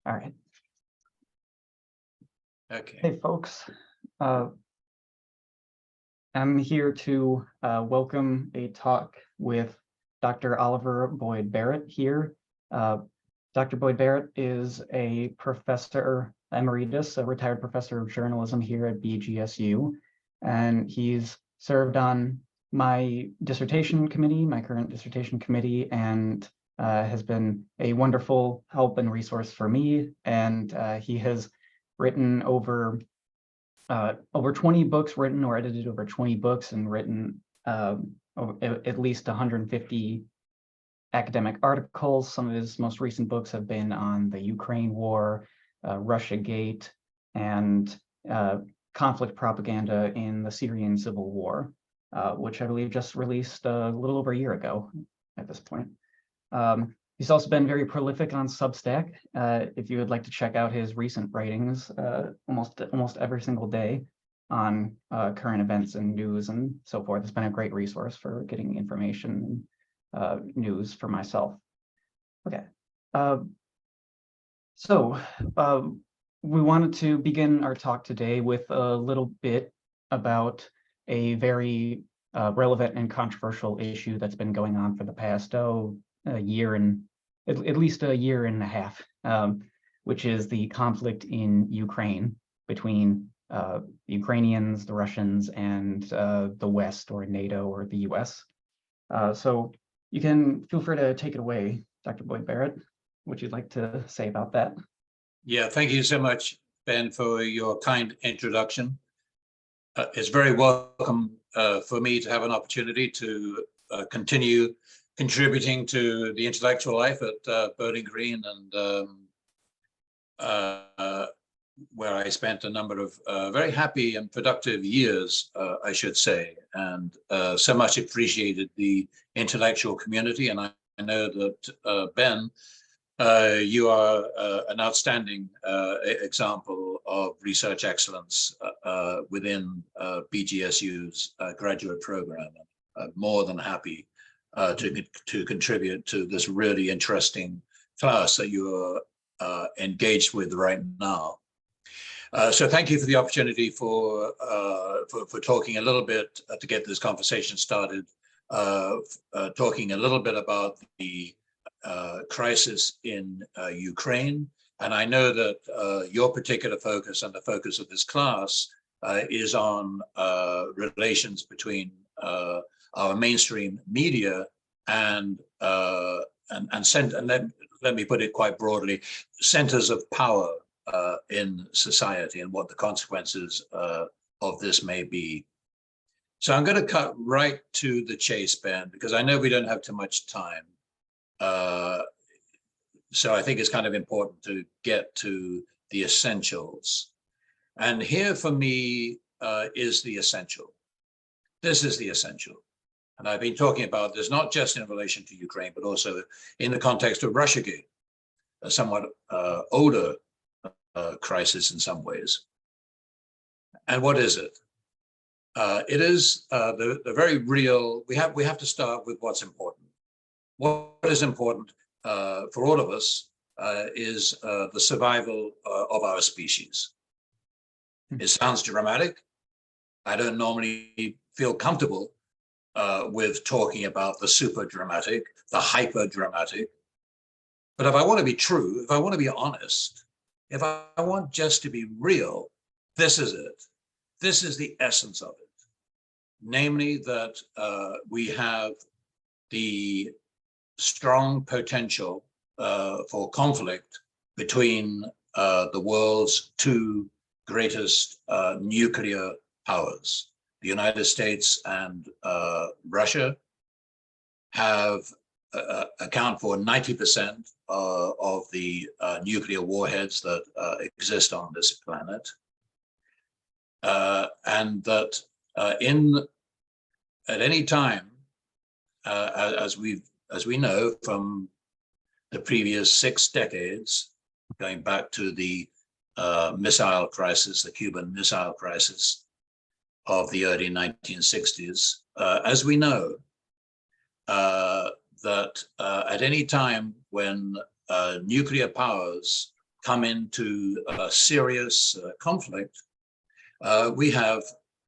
All right. Okay. Hey, folks. I'm here to welcome a talk with Dr. Oliver Boyd-Barrett here. Dr. Boyd-Barrett is a professor emeritus, a retired professor of journalism here at BGSU, and he's served on my dissertation committee, my current dissertation committee, and has been a wonderful help and resource for me. And he has written over 20 books, written or edited over 20 books, and written at least 150 academic articles. Some of his most recent books have been on the Ukraine war, Russiagate, and conflict propaganda in the Syrian civil war, which I believe just released a little over a year ago at this point. He's also been very prolific on Substack. If you would like to check out his recent writings, almost every single day on current events and news and so forth. It's been a great resource for getting information and news for myself. Okay, so we wanted to begin our talk today with a little bit about a very relevant and controversial issue that's been going on for the past a year and at least a year and a half, which is the conflict in Ukraine between the Ukrainians, the Russians, and the West, or NATO, or the US. So you can feel free to take it away, Dr. Boyd-Barrett. What would you like to say about that? Yeah, thank you so much, Ben, for your kind introduction. It's very welcome for me to have an opportunity to continue contributing to the intellectual life at Bowling Green, and where I spent a number of very happy and productive years, I should say, and so much appreciated the intellectual community. And I know that, Ben, you are an outstanding example of research excellence within BGSU's graduate program. I'm more than happy to contribute to this really interesting class that you are engaged with right now. So thank you for the opportunity for talking a little bit to get this conversation started, talking a little bit about the crisis in Ukraine. And I know that your particular focus and the focus of this class is on relations between our mainstream media and let me put it quite broadly, centers of power in society and what the consequences of this may be. So I'm going to cut right to the chase, Ben, because I know we don't have too much time. So I think it's kind of important to get to the essentials. And here for me is the essential. This is the essential. And I've been talking about this not just in relation to Ukraine, but also in the context of Russiagate, a somewhat older crisis in some ways. And what is it? It is the very real. We have to start with what's important. What is important for all of us is the survival of our species. It sounds dramatic. I don't normally feel comfortable with talking about the super dramatic, the hyper dramatic. But if I want to be true, if I want to be honest, if I want just to be real, this is it. This is the essence of it. Namely that we have the strong potential for conflict between the world's two greatest nuclear powers. The United States and Russia have account for 90% of the nuclear warheads that exist on this planet, and that at any time, as we know from the previous 6 decades, going back to the missile crisis, the Cuban Missile Crisis of the early 1960s, as we know, that at any time when nuclear powers come into a serious conflict, we have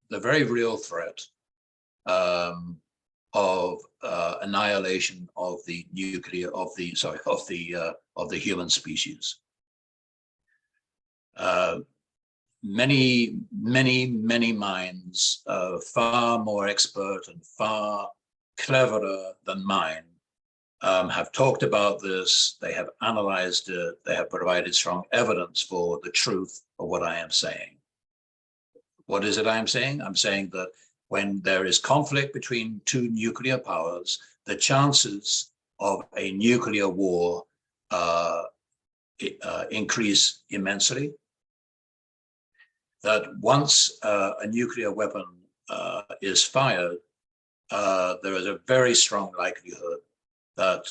the very real threat of annihilation of the human species. Many minds, far more expert and far cleverer than mine, have talked about this. They have analyzed it. They have provided strong evidence for the truth of what I am saying. What is it I am saying? I'm saying that when there is conflict between two nuclear powers, the chances of a nuclear war increase immensely. That once a nuclear weapon is fired, there is a very strong likelihood that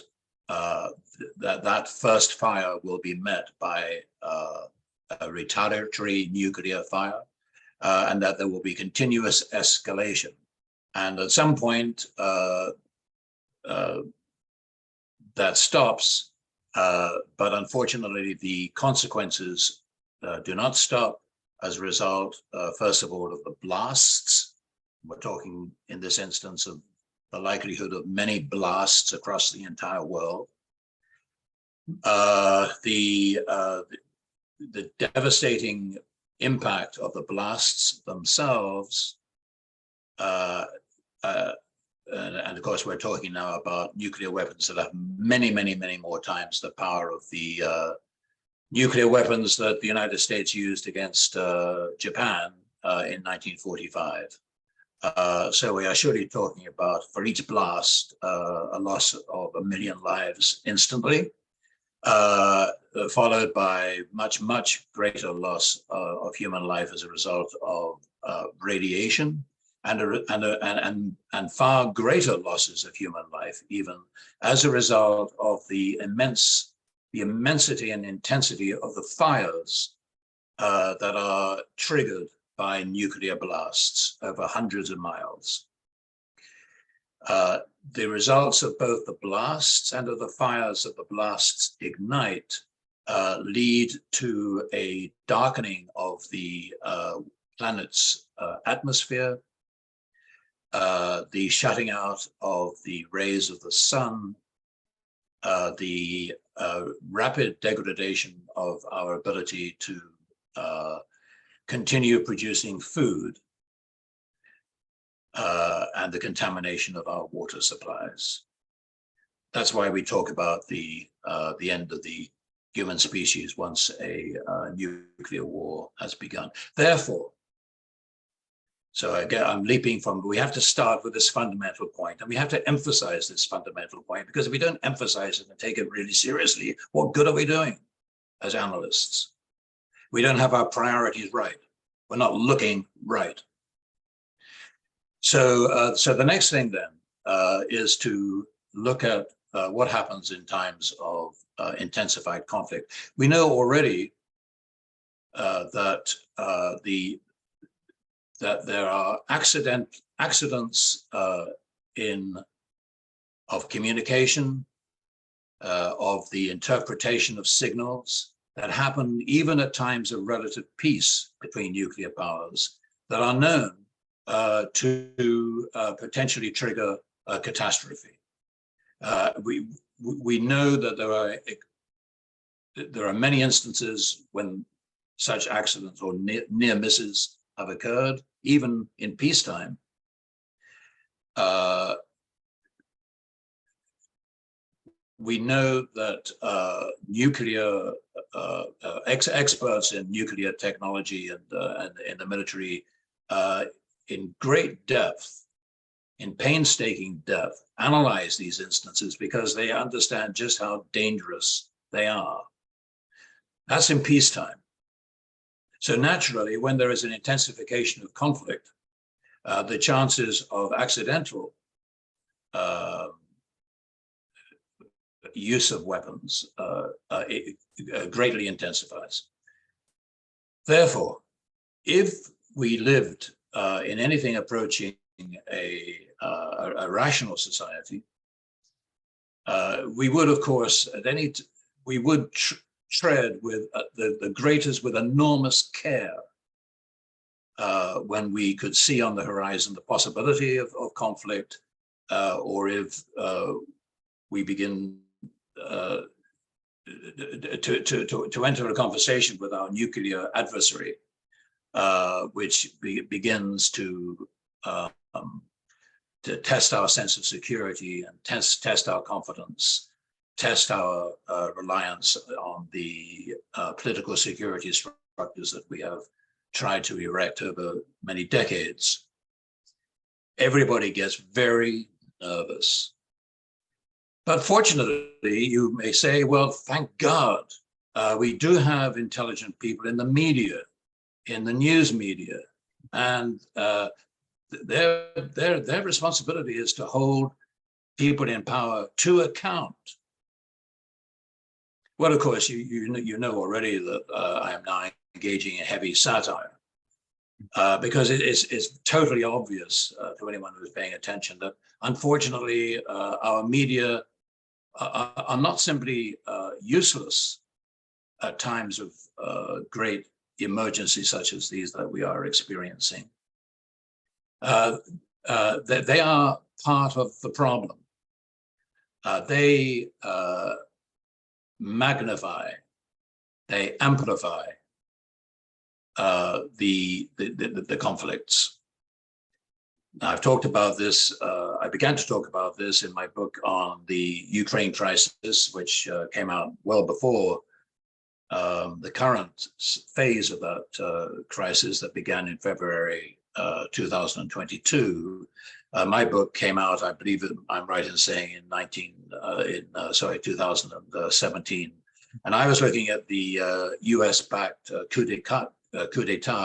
that first fire will be met by a retaliatory nuclear fire, and that there will be continuous escalation. And at some point, that stops, but unfortunately, the consequences do not stop as a result, first of all, of the blasts. We're talking in this instance of the likelihood of many blasts across the entire world. The devastating impact of the blasts themselves, and of course we're talking now about nuclear weapons that have many more times the power of the nuclear weapons that the United States used against Japan in 1945. So we are surely talking about, for each blast, a loss of 1 million lives instantly, followed by much greater loss of human life as a result of radiation, and far greater losses of human life, even as a result of the immensity and intensity of the fires that are triggered by nuclear blasts over hundreds of miles. The results of both the blasts and of the fires that the blasts ignite lead to a darkening of the planet's atmosphere, the shutting out of the rays of the sun, the rapid degradation of our ability to continue producing food, and the contamination of our water supplies. That's why we talk about the end of the human species once a nuclear war has begun. Therefore, so again, I'm leaping from, we have to start with this fundamental point, and we have to emphasize this fundamental point, because if we don't emphasize it and take it really seriously, what good are we doing as analysts? We don't have our priorities right. We're not looking right. So, so the next thing then is to look at what happens in times of intensified conflict. We know already that that there are accidents of communication, of the interpretation of signals that happen even at times of relative peace between nuclear powers that are known to potentially trigger a catastrophe. We know that there are many instances when such accidents or near misses have occurred, even in peacetime. We know that nuclear experts in nuclear technology and in the military, in great depth, in painstaking depth, analyze these instances because they understand just how dangerous they are. That's in peacetime. So naturally, when there is an intensification of conflict, the chances of accidental use of weapons greatly intensifies. Therefore, if we lived in anything approaching a rational society, we would, of course, tread with the greatest with enormous care when we could see on the horizon the possibility of conflict, or if we begin to enter a conversation with our nuclear adversary, which begins to test our sense of security and test our confidence, test our reliance on the political security structures that we have tried to erect over many decades. Everybody gets very nervous. But fortunately, you may say, well, thank God, we do have intelligent people in the media, in the news media, and their responsibility is to hold people in power to account. Well, of course, you know already that I am now engaging in heavy satire, because it's totally obvious to anyone who's paying attention that unfortunately our media are not simply useless at times of great emergency such as these that we are experiencing. They are part of the problem. They magnify, they amplify the conflicts. Now, I've talked about this. I began to talk about this in my book on the Ukraine crisis, which came out well before the current phase of that crisis that began in February 2022. My book came out, I believe I'm right in saying, in 2017. And I was looking at the US-backed coup d'etat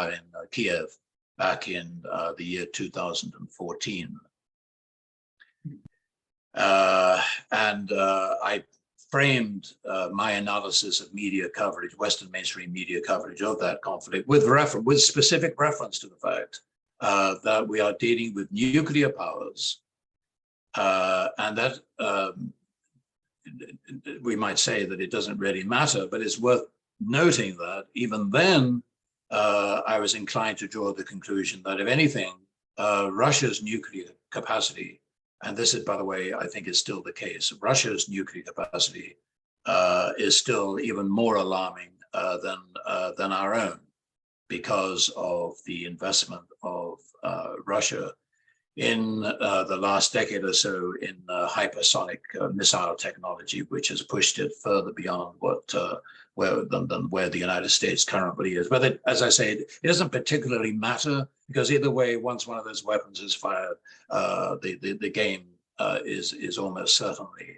in Kiev back in the year 2014. And I framed my analysis of media coverage, Western mainstream media coverage of that conflict, with specific reference to the fact that we are dealing with nuclear powers, and that we might say that it doesn't really matter, but it's worth noting that even then, I was inclined to draw the conclusion that if anything, Russia's nuclear capacity, and this is, by the way, I think is still the case, Russia's nuclear capacity is still even more alarming than our own, because of the investment of Russia in the last decade or so in hypersonic missile technology, which has pushed it further beyond where the United States currently is. But as I say, it doesn't particularly matter, because either way, once one of those weapons is fired, the game is almost certainly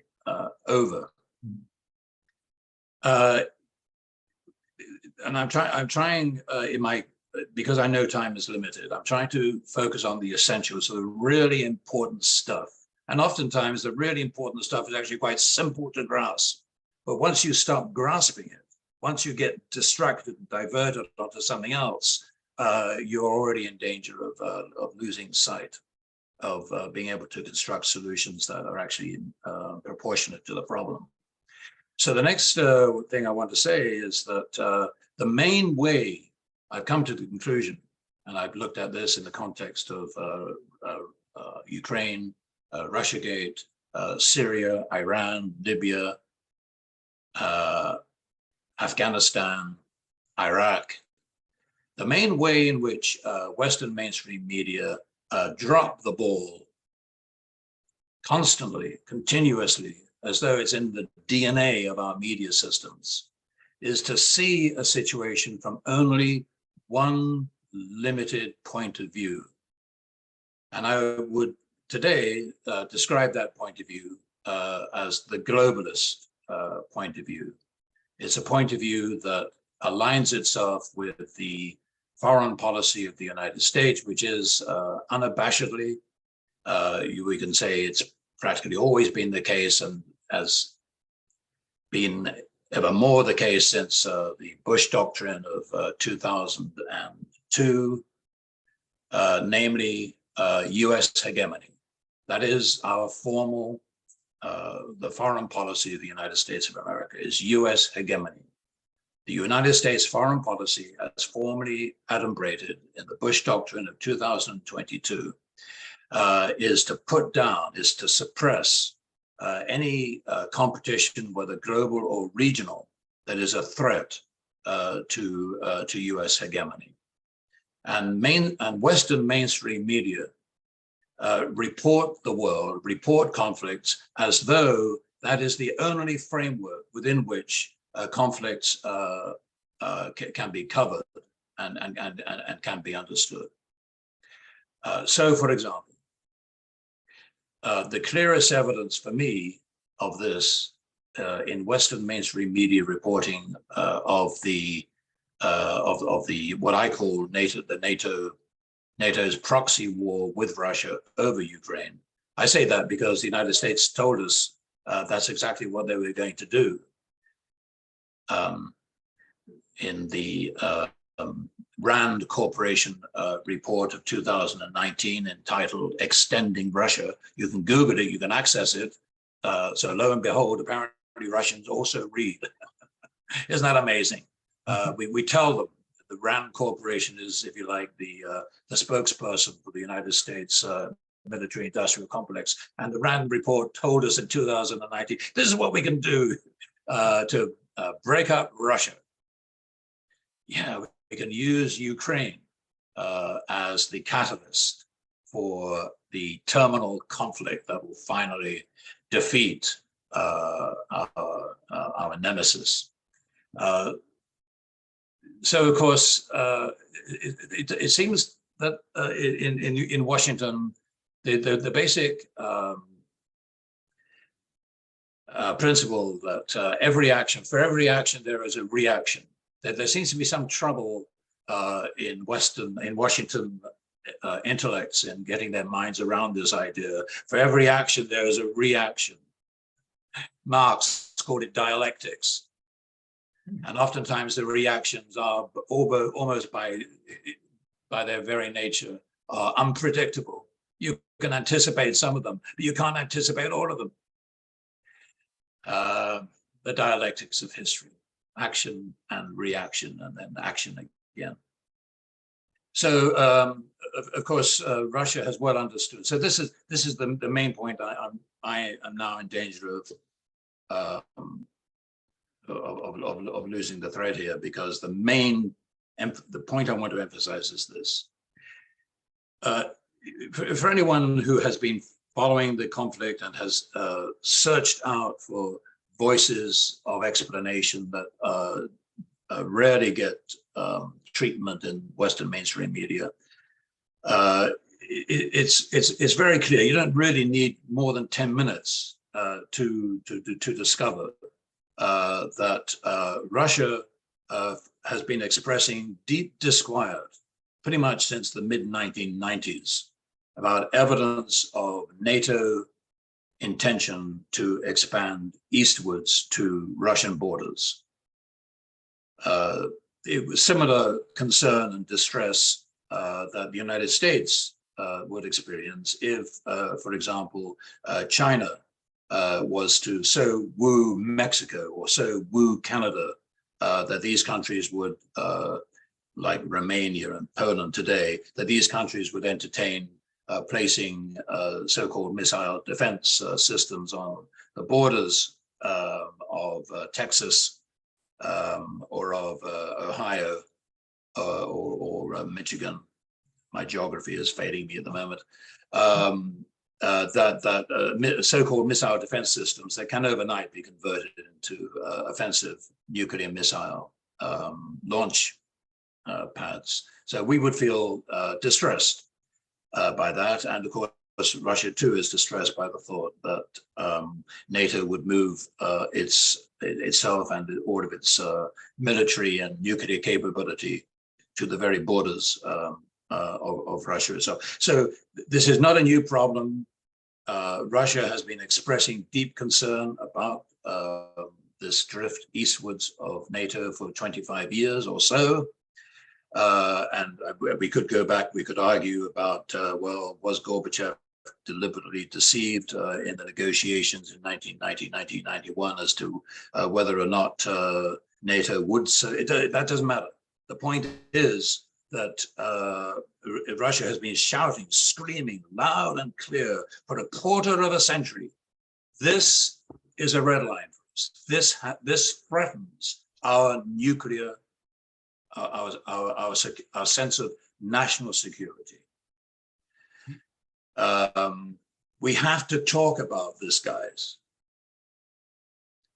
over. And I'm trying in my, because I know time is limited, I'm trying to focus on the essentials, so the really important stuff. And oftentimes the really important stuff is actually quite simple to grasp. But once you stop grasping it, once you get distracted and diverted onto something else, you're already in danger of losing sight of being able to construct solutions that are actually proportionate to the problem. So the next thing I want to say is that the main way I've come to the conclusion, and I've looked at this in the context of Ukraine, Russiagate, Syria, Iran, Libya, Afghanistan, Iraq. The main way in which Western mainstream media drop the ball constantly, continuously, as though it's in the DNA of our media systems, is to see a situation from only one limited point of view. And I would today describe that point of view as the globalist point of view. It's a point of view that aligns itself with the foreign policy of the United States, which is unabashedly, we can say it's practically always been the case, and has been ever more the case since the Bush doctrine of 2002, namely US hegemony. That is our formal, the foreign policy of the United States of America is US hegemony. the United States foreign policy, as formally adumbrated in the Bush Doctrine of 2022, is to put down, is to suppress any competition, whether global or regional, that is a threat to U.S. hegemony. And Western mainstream media report the world, report conflicts, as though that is the only framework within which conflicts can be covered and can be understood. So, for example, the clearest evidence for me of this in Western mainstream media reporting of the what I call NATO's proxy war with Russia over Ukraine. I say that because the United States told us that's exactly what they were going to do. In the Rand Corporation report of 2019 entitled Extending Russia, you can Google it, you can access it. So lo and behold, apparently Russians also read. Isn't that amazing? We tell them the Rand Corporation is, if you like, the spokesperson for the United States military industrial complex. And the Rand report told us in 2019, this is what we can do to break up Russia. Yeah, we can use Ukraine as the catalyst for the terminal conflict that will finally defeat our nemesis. So, of course, it seems that in Washington, the basic principle that for every action there is a reaction. That there seems to be some trouble in Washington intellects in getting their minds around this idea. For every action there is a reaction. Marx called it dialectics. And oftentimes the reactions are almost by their very nature are unpredictable. You can anticipate some of them, but you can't anticipate all of them. The dialectics of history, action and reaction, and then action again. So, of course, Russia has well understood. So this is the main point I am now in danger of losing the thread here, because the point I want to emphasize is this. For anyone who has been following the conflict and has searched out for voices of explanation that rarely get treatment in Western mainstream media, it's very clear. You don't really need more than 10 minutes to discover that Russia has been expressing deep disquiet pretty much since the mid-1990s about evidence of NATO intention to expand eastwards to Russian borders. It was similar concern and distress that the United States would experience if, for example, China was to so woo Mexico or so woo Canada that these countries would, like Romania and Poland today, that these countries would entertain placing so-called missile defense systems on the borders of Texas or of Ohio or Michigan. My geography is failing me at the moment. That so-called missile defense systems that can overnight be converted into offensive nuclear missile launch pads. So we would feel distressed by that. And of course, Russia too is distressed by the thought that NATO would move itself and all of its military and nuclear capability to the very borders of Russia. So this is not a new problem. Russia has been expressing deep concern about this drift eastwards of NATO for 25 years or so. And we could go back, we could argue about, well, was Gorbachev deliberately deceived in the negotiations in 1990, 1991 as to whether or not NATO would say, that doesn't matter. The point is that Russia has been shouting, screaming loud and clear for a quarter of a century. This is a red line for us. This threatens our nuclear, our sense of national security. We have to talk about this, guys.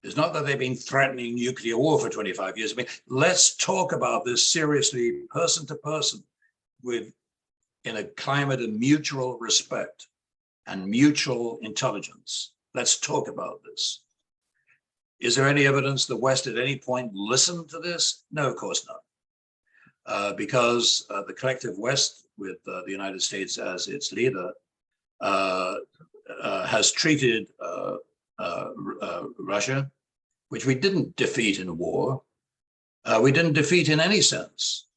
It's not that they've been threatening nuclear war for 25 years. I mean, let's talk about this seriously, person to person, in a climate of mutual respect and mutual intelligence. Let's talk about this. Is there any evidence the West at any point listened to this? No, of course not. Because the collective West, with the United States as its leader, has treated Russia, which we didn't defeat in war. We didn't defeat in any sense.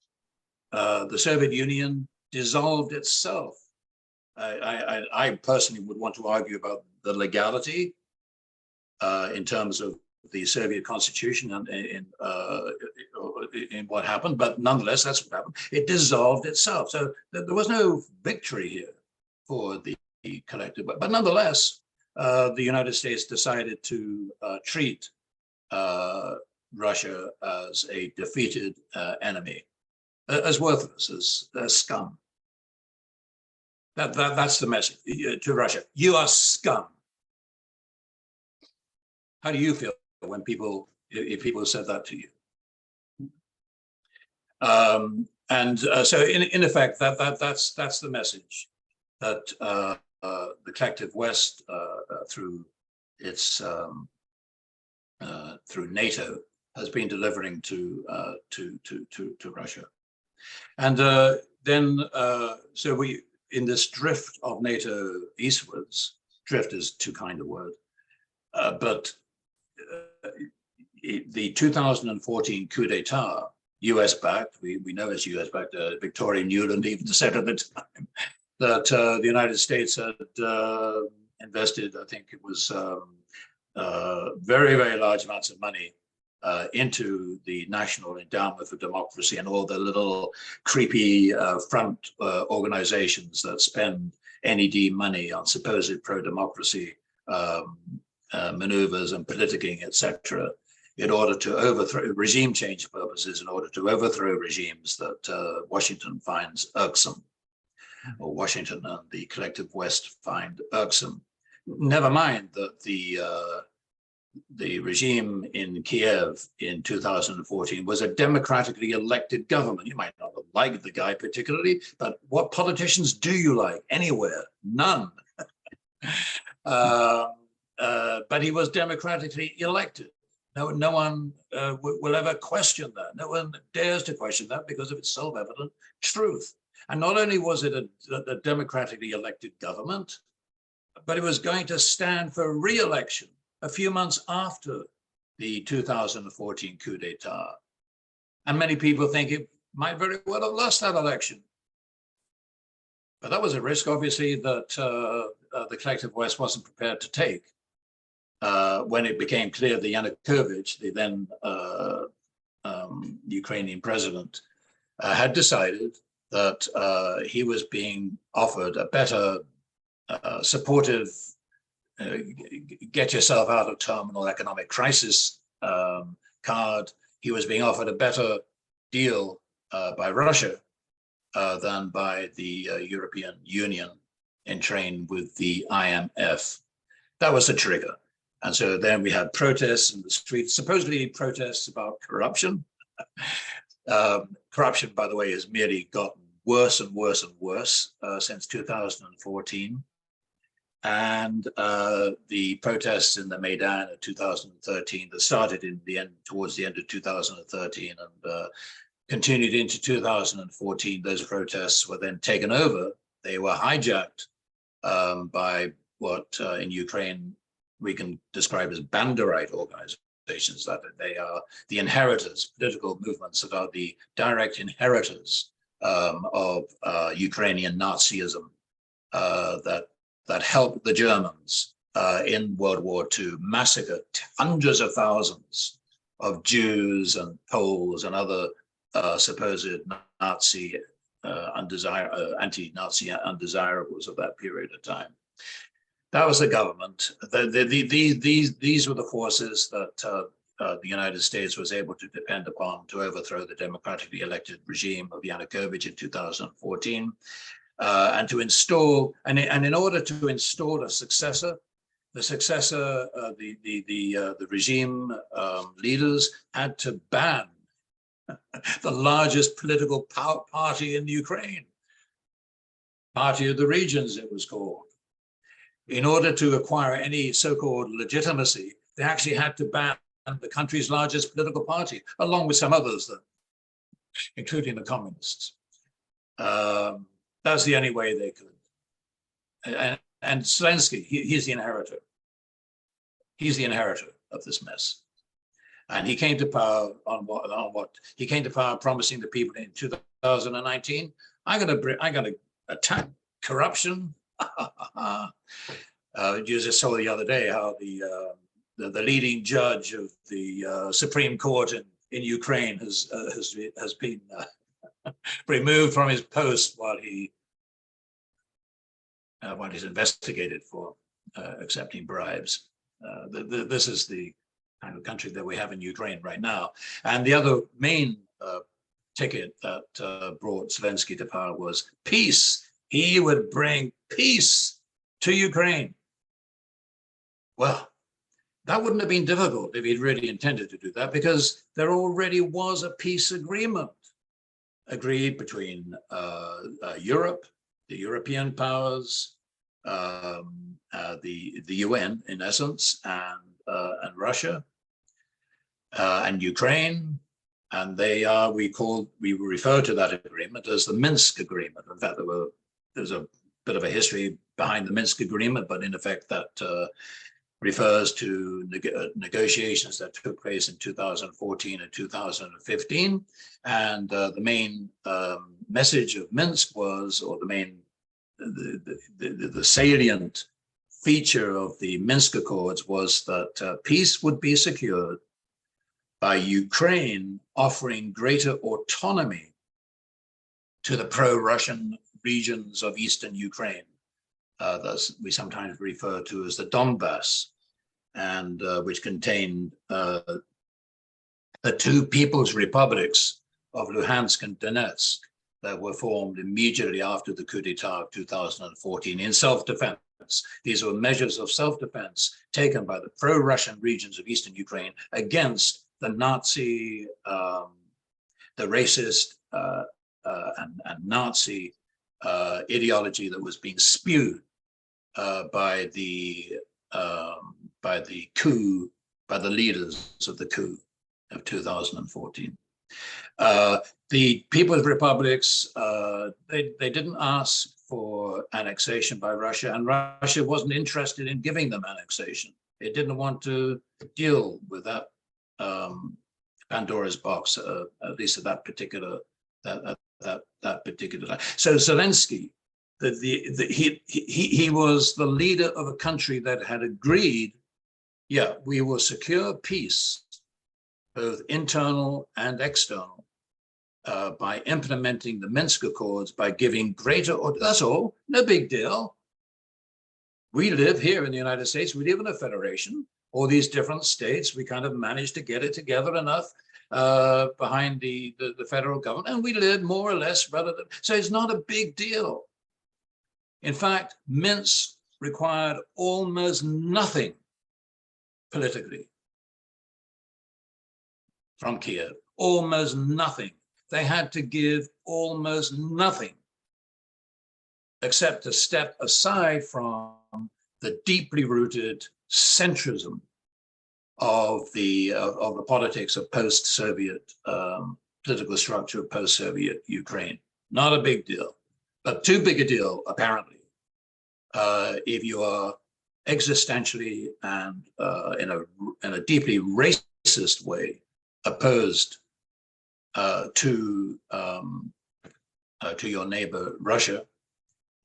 The Soviet Union dissolved itself. I personally would want to argue about the legality in terms of the Soviet Constitution and in what happened, but nonetheless, that's what happened. It dissolved itself. So there was no victory here for the collective, but nonetheless, the United States decided to treat Russia as a defeated enemy, as worthless, as scum. That's the message to Russia. You are scum. How do you feel when if people said that to you? So in effect, that's the message that the collective West, through its through NATO, has been delivering to Russia, and then so we, in this drift of NATO eastwards, drift is too kind a word, but the 2014 coup d'etat, US-backed, we know it's US-backed, Victoria Nuland even said at the time that the United States had invested, I think it was very, very large amounts of money into the National Endowment for Democracy and all the little creepy front organizations that spend NED money on supposed pro-democracy maneuvers and politicking, etc., in order to overthrow regime change purposes, in order to overthrow regimes that Washington finds irksome, or Washington and the collective West find irksome. Never mind that the regime in Kiev in 2014 was a democratically elected government. You might not have liked the guy particularly, but what politicians do you like anywhere? None. But he was democratically elected. No one will ever question that. No one dares to question that because of its self-evident truth. And not only was it a democratically elected government, but it was going to stand for re-election a few months after the 2014 coup d'etat. And many people think it might very well have lost that election. But that was a risk, obviously, that the collective West wasn't prepared to take. When it became clear that Yanukovych, the then Ukrainian president, had decided that he was being offered a better supportive, get yourself out of terminal economic crisis card. He was being offered a better deal by Russia than by the European Union, entrained with the IMF. That was the trigger. And so then we had protests in the streets, supposedly protests about corruption. Corruption, by the way, has merely gotten worse and worse and worse since 2014. And the protests in the Maidan of 2013 that started in the end, towards the end of 2013 and continued into 2014, those protests were then taken over. They were hijacked by what in Ukraine we can describe as Banderite organizations, that they are the inheritors, political movements that are the direct inheritors of Ukrainian Nazism that helped the Germans in World War II massacre hundreds of thousands of Jews and Poles and other supposed Nazi anti-Nazi undesirables of that period of time. That was the government. These were the forces that the United States was able to depend upon to overthrow the democratically elected regime of Yanukovych in 2014, and to install, and in order to install a successor, the regime leaders had to ban the largest political party in Ukraine, Party of the Regions, it was called. In order to acquire any so-called legitimacy, they actually had to ban the country's largest political party, along with some others, including the communists. That's the only way they could. And Zelensky, he's the inheritor. He's the inheritor of this mess. And he came to power on what? He came to power promising the people in 2019, I'm going to attack corruption. You just saw the other day how the leading judge of the Supreme Court in Ukraine has been removed from his post while he's investigated for accepting bribes. This is the kind of country that we have in Ukraine right now. And the other main ticket that brought Zelensky to power was peace. He would bring peace to Ukraine. Well, that wouldn't have been difficult if he'd really intended to do that, because there already was a peace agreement agreed between Europe, the European powers, the UN in essence, and Russia and Ukraine, and we refer to that agreement as the Minsk Agreement. In fact, there's a bit of a history behind the Minsk Agreement, but in effect that refers to negotiations that took place in 2014 and 2015, and the main message of Minsk was, or the salient feature of the Minsk Accords was that peace would be secured by Ukraine offering greater autonomy to the pro-Russian regions of eastern Ukraine. That we sometimes refer to as the Donbass, and which contained the two people's republics of Luhansk and Donetsk that were formed immediately after the coup d'etat of 2014 in self-defense. These were measures of self-defense taken by the pro-Russian regions of eastern Ukraine against the Nazi, the racist and Nazi ideology that was being spewed by the leaders of the coup of 2014. The People's Republics, they didn't ask for annexation by Russia, and Russia wasn't interested in giving them annexation. It didn't want to deal with that Pandora's box, at least at that particular time. So Zelensky, he was the leader of a country that had agreed, yeah, we will secure peace, both internal and external, by implementing the Minsk Accords, by giving greater, that's all, no big deal. We live here in the United States, we live in a federation, all these different states, we kind of managed to get it together enough behind the federal government, and we live more or less relative. So it's not a big deal. In fact, Minsk required almost nothing politically from Kiev, almost nothing. They had to give almost nothing except to step aside from the deeply rooted centrism of the politics of post-Soviet political structure of post-Soviet Ukraine. Not a big deal, but too big a deal, apparently, if you are existentially and in a deeply racist way opposed to your neighbor Russia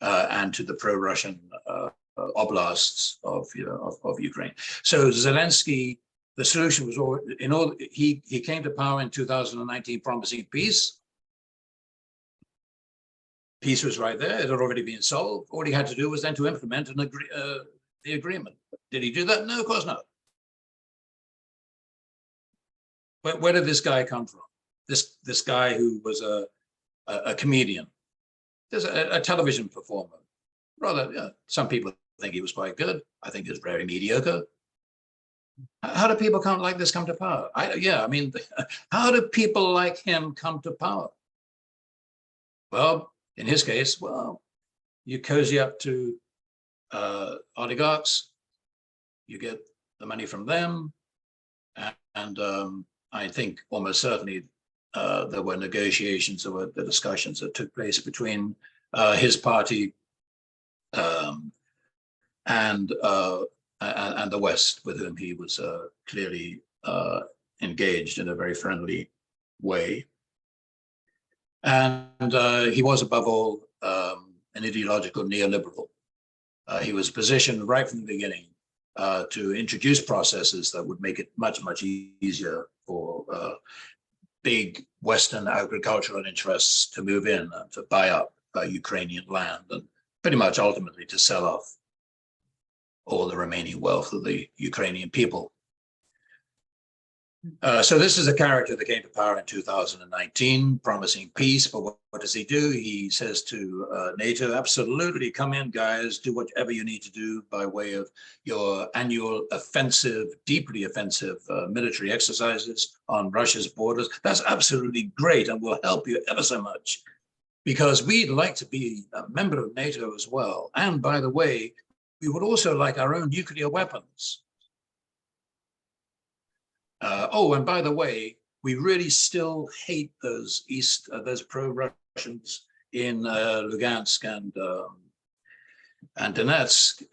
and to the pro-Russian oblasts of Ukraine. So Zelensky The solution was he came to power in 2019 promising peace. Peace was right there. It had already been solved. All he had to do was then to implement the agreement. Did he do that? No, of course not. Where did this guy come from? This guy who was a comedian, there's a television performer. Rather, yeah, some people think he was quite good. I think he was very mediocre. How do people like this come to power? I mean, how do people like him come to power? Well, in his case, well, you cozy up to oligarchs, you get the money from them, and I think almost certainly there were negotiations, there were the discussions that took place between his party and the West, with whom he was clearly engaged in a very friendly way. And he was, above all, an ideological neoliberal. He was positioned right from the beginning to introduce processes that would make it much, much easier for big Western agricultural interests to move in and to buy up Ukrainian land, and pretty much ultimately to sell off all the remaining wealth of the Ukrainian people. So this is a character that came to power in 2019, promising peace. But what does he do? He says to NATO, absolutely, come in, guys, do whatever you need to do by way of your annual offensive, deeply offensive military exercises on Russia's borders. That's absolutely great and will help you ever so much, because we'd like to be a member of NATO as well. And by the way, we would also like our own nuclear weapons. Oh, and by the way, we really still hate those pro-Russians in Lugansk and Donetsk,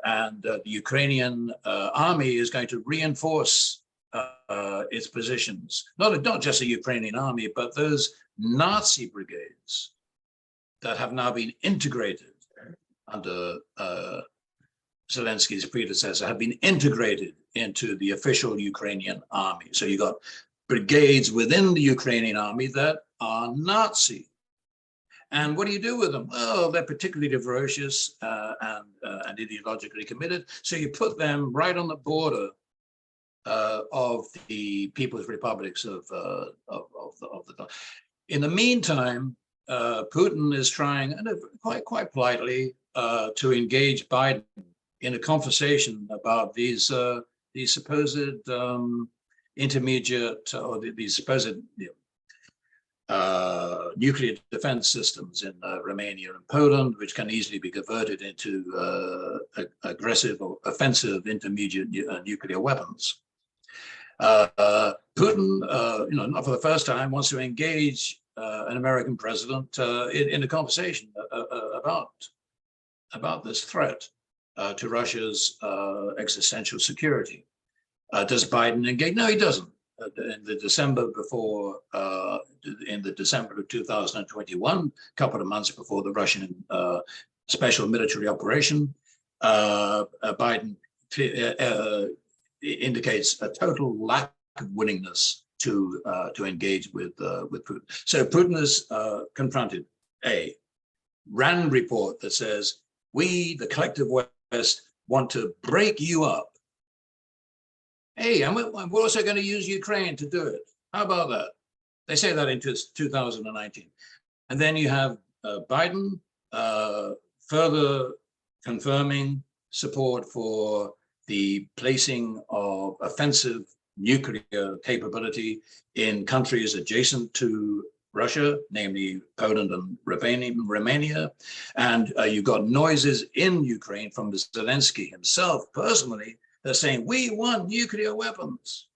and the Ukrainian army is going to reinforce its positions. Not just the Ukrainian army, but those Nazi brigades that have now been integrated under Zelensky's predecessor, have been integrated into the official Ukrainian army. So you got brigades within the Ukrainian army that are Nazi. And what do you do with them? Well, they're particularly ferocious and ideologically committed. So you put them right on the border of the People's Republics of the. In the meantime, Putin is trying, and quite politely, to engage Biden in a conversation about these supposed intermediate, or these supposed nuclear defense systems in Romania and Poland, which can easily be converted into aggressive or offensive intermediate nuclear weapons. Putin, not for the first time, wants to engage an American president in a conversation about this threat to Russia's existential security. Does Biden engage? No, he doesn't. In the December of 2021, a couple of months before the Russian special military operation, Biden indicates a total lack of willingness to engage with Putin. So Putin is confronted a RAND report that says, we, the collective West, want to break you up. Hey, and we're also going to use Ukraine to do it. How about that? They say that in 2019. And then you have Biden further confirming support for the placing of offensive nuclear capability in countries adjacent to Russia, namely Poland and Romania. And you've got noises in Ukraine from Zelensky himself personally. They're saying, we want nuclear weapons.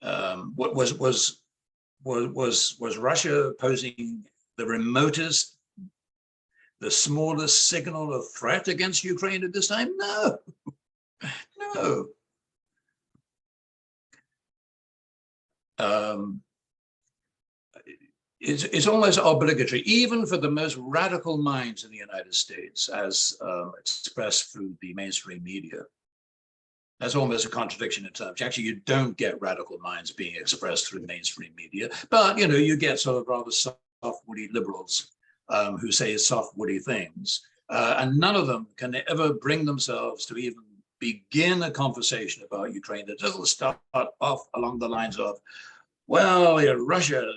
Was Russia posing the remotest, the smallest signal of threat against Ukraine at this time? No, no. It's almost obligatory, even for the most radical minds in the United States, as expressed through the mainstream media, That's almost a contradiction in terms. Actually, you don't get radical minds being expressed through mainstream media, but you get sort of rather soft, woody liberals who say soft, woody things, and none of them can ever bring themselves to even begin a conversation about Ukraine that doesn't start off along the lines of, well, Russia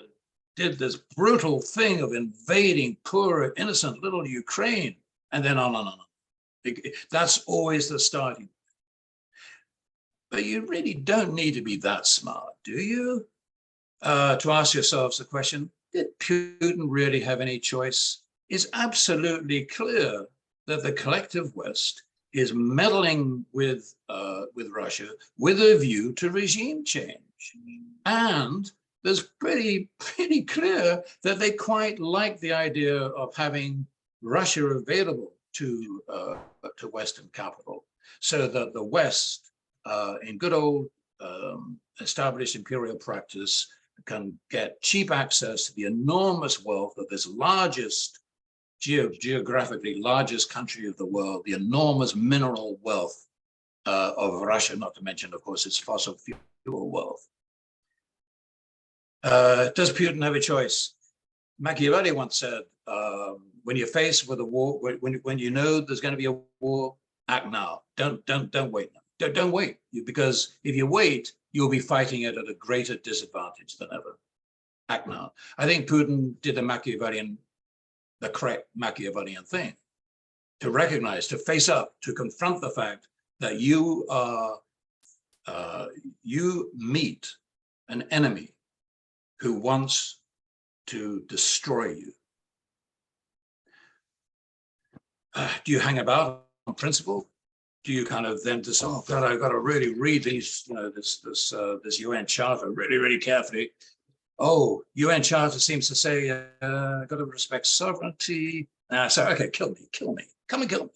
did this brutal thing of invading poor, innocent little Ukraine, and then on and on. That's always the starting. But you really don't need to be that smart, do you? To ask yourselves the question, did Putin really have any choice? It's absolutely clear that the collective West is meddling with Russia with a view to regime change. And there's pretty clear that they quite like the idea of having Russia available to Western capital, so that the West, in good old established imperial practice, can get cheap access to the enormous wealth of this largest, geographically largest country of the world, the enormous mineral wealth of Russia, not to mention, of course, its fossil fuel wealth. Does Putin have a choice? Machiavelli once said, when you're faced with a war, when you know there's going to be a war, act now. Don't wait now. Don't wait, because if you wait, you'll be fighting it at a greater disadvantage than ever. Act now. I think Putin did the correct Machiavellian thing, to recognize, to face up, to confront the fact that you meet an enemy who wants to destroy you. Do you hang about on principle? Do you kind of then decide, oh God, I've got to really read these, this UN Charter really carefully. Oh, UN Charter seems to say, I've got to respect sovereignty. So, okay, kill me. Come and kill me.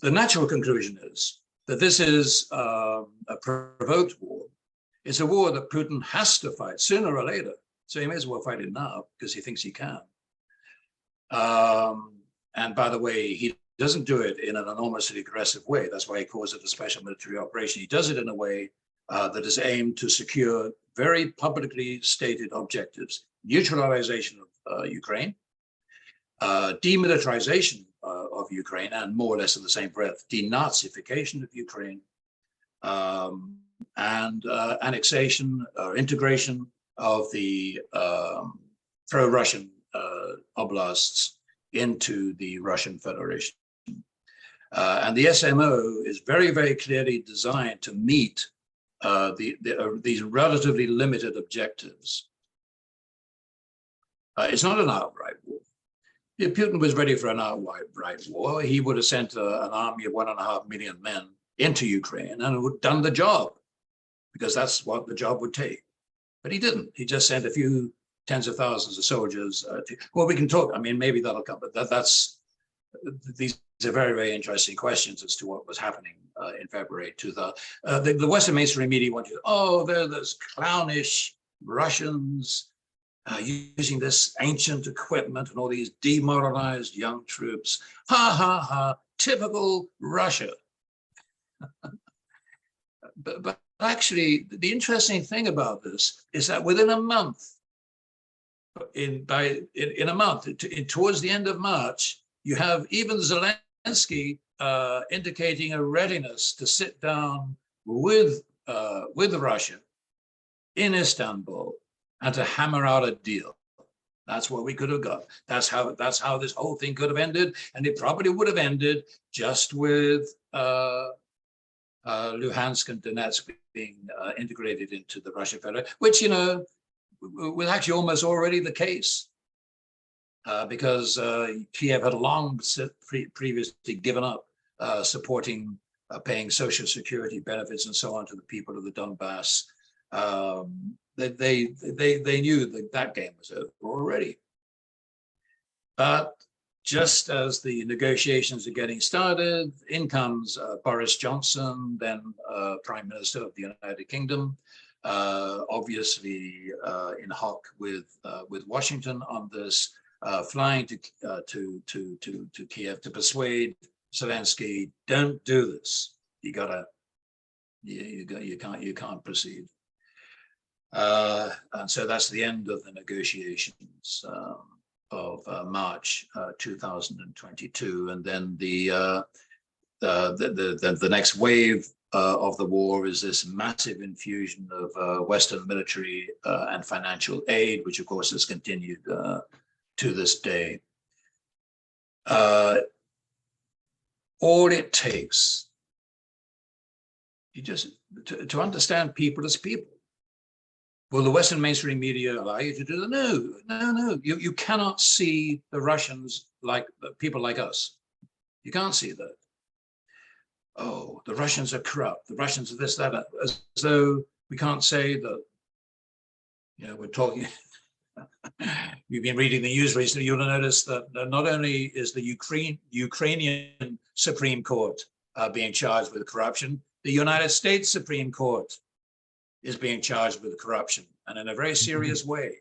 The natural conclusion is that this is a provoked war. It's a war that Putin has to fight sooner or later. So he may as well fight it now because he thinks he can. And by the way, he doesn't do it in an enormously aggressive way. That's why he calls it a special military operation. He does it in a way that is aimed to secure very publicly stated objectives: neutralization of Ukraine, demilitarization of Ukraine, and more or less in the same breath, denazification of Ukraine, and annexation or integration of the pro-Russian oblasts into the Russian Federation. And the SMO is very clearly designed to meet these relatively limited objectives. It's not an outright war. If Putin was ready for an outright war, he would have sent an army of 1.5 million men into Ukraine and would have done the job, because that's what the job would take. But he didn't. He just sent a few tens of thousands of soldiers. Well, we can talk. I mean, maybe that'll come. But these are very interesting questions as to what was happening in February. The Western mainstream media want you, oh, they're those clownish Russians using this ancient equipment and all these demoralized young troops. Ha ha ha! Typical Russia. But actually, the interesting thing about this is that within a month, towards the end of March, you have even Zelensky indicating a readiness to sit down with Russia in Istanbul and to hammer out a deal. That's what we could have got. That's how this whole thing could have ended, and it probably would have ended just with Luhansk and Donetsk being integrated into the Russian Federation, which was actually almost already the case, because Kiev had long previously given up supporting, paying social security benefits and so on to the people of the Donbass. They knew that game was over already. But just as the negotiations are getting started, in comes Boris Johnson, then Prime Minister of the United Kingdom, obviously in hoc with Washington on this, flying to Kiev to persuade Zelensky, don't do this. you can't proceed. And so that's the end of the negotiations of March 2022, and then the next wave of the war is this massive infusion of Western military and financial aid, which of course has continued to this day. All it takes, to understand people as people. Will the Western mainstream media allow you to do that? No. You cannot see the Russians like people like us. You can't see that. Oh, the Russians are corrupt. The Russians are this, that, as though we can't say that. We're talking. You've been reading the news recently. You'll notice that not only is the Ukrainian Supreme Court being charged with corruption, the United States Supreme Court is being charged with corruption, and in a very serious way.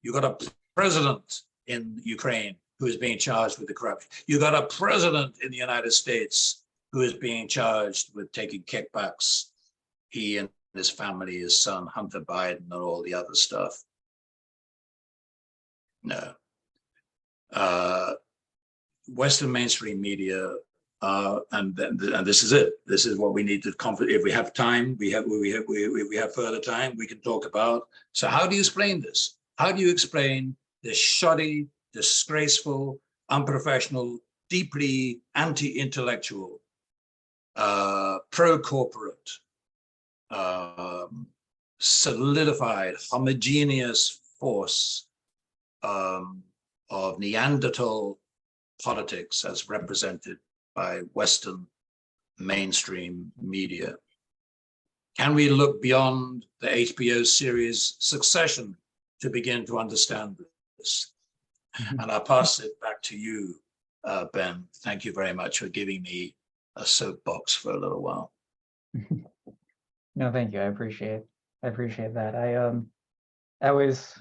You got a president in Ukraine who is being charged with the corruption. You got a president in the United States who is being charged with taking kickbacks. He and his family, his son Hunter Biden, and all the other stuff. No. Western mainstream media, and this is it. This is what we need to if we have time, we have further time, we can talk about. So how do you explain this? How do you explain this shoddy, disgraceful, unprofessional, deeply anti-intellectual, pro-corporate, solidified, homogeneous force of Neanderthal politics as represented by Western mainstream media? Can we look beyond the HBO series Succession to begin to understand this? And I'll pass it back to you, Ben. Thank you very much for giving me a soapbox for a little while. No, thank you. I appreciate that. I always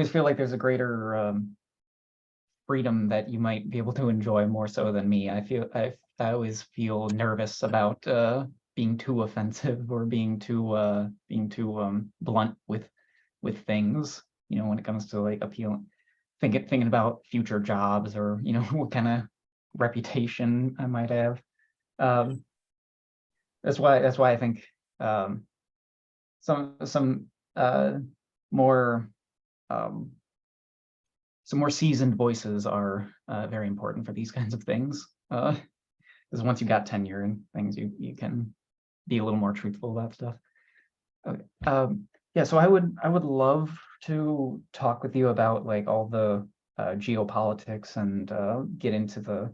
feel like there's a greater freedom that you might be able to enjoy more so than me. I always feel nervous about being too offensive or being too blunt with things. When it comes to like thinking about future jobs or what kind of reputation I might have. That's why I think some more seasoned voices are very important for these kinds of things. Because once you got tenure and things, you can be a little more truthful about stuff. Okay. Yeah, so I would love to talk with you about like all the geopolitics and get into the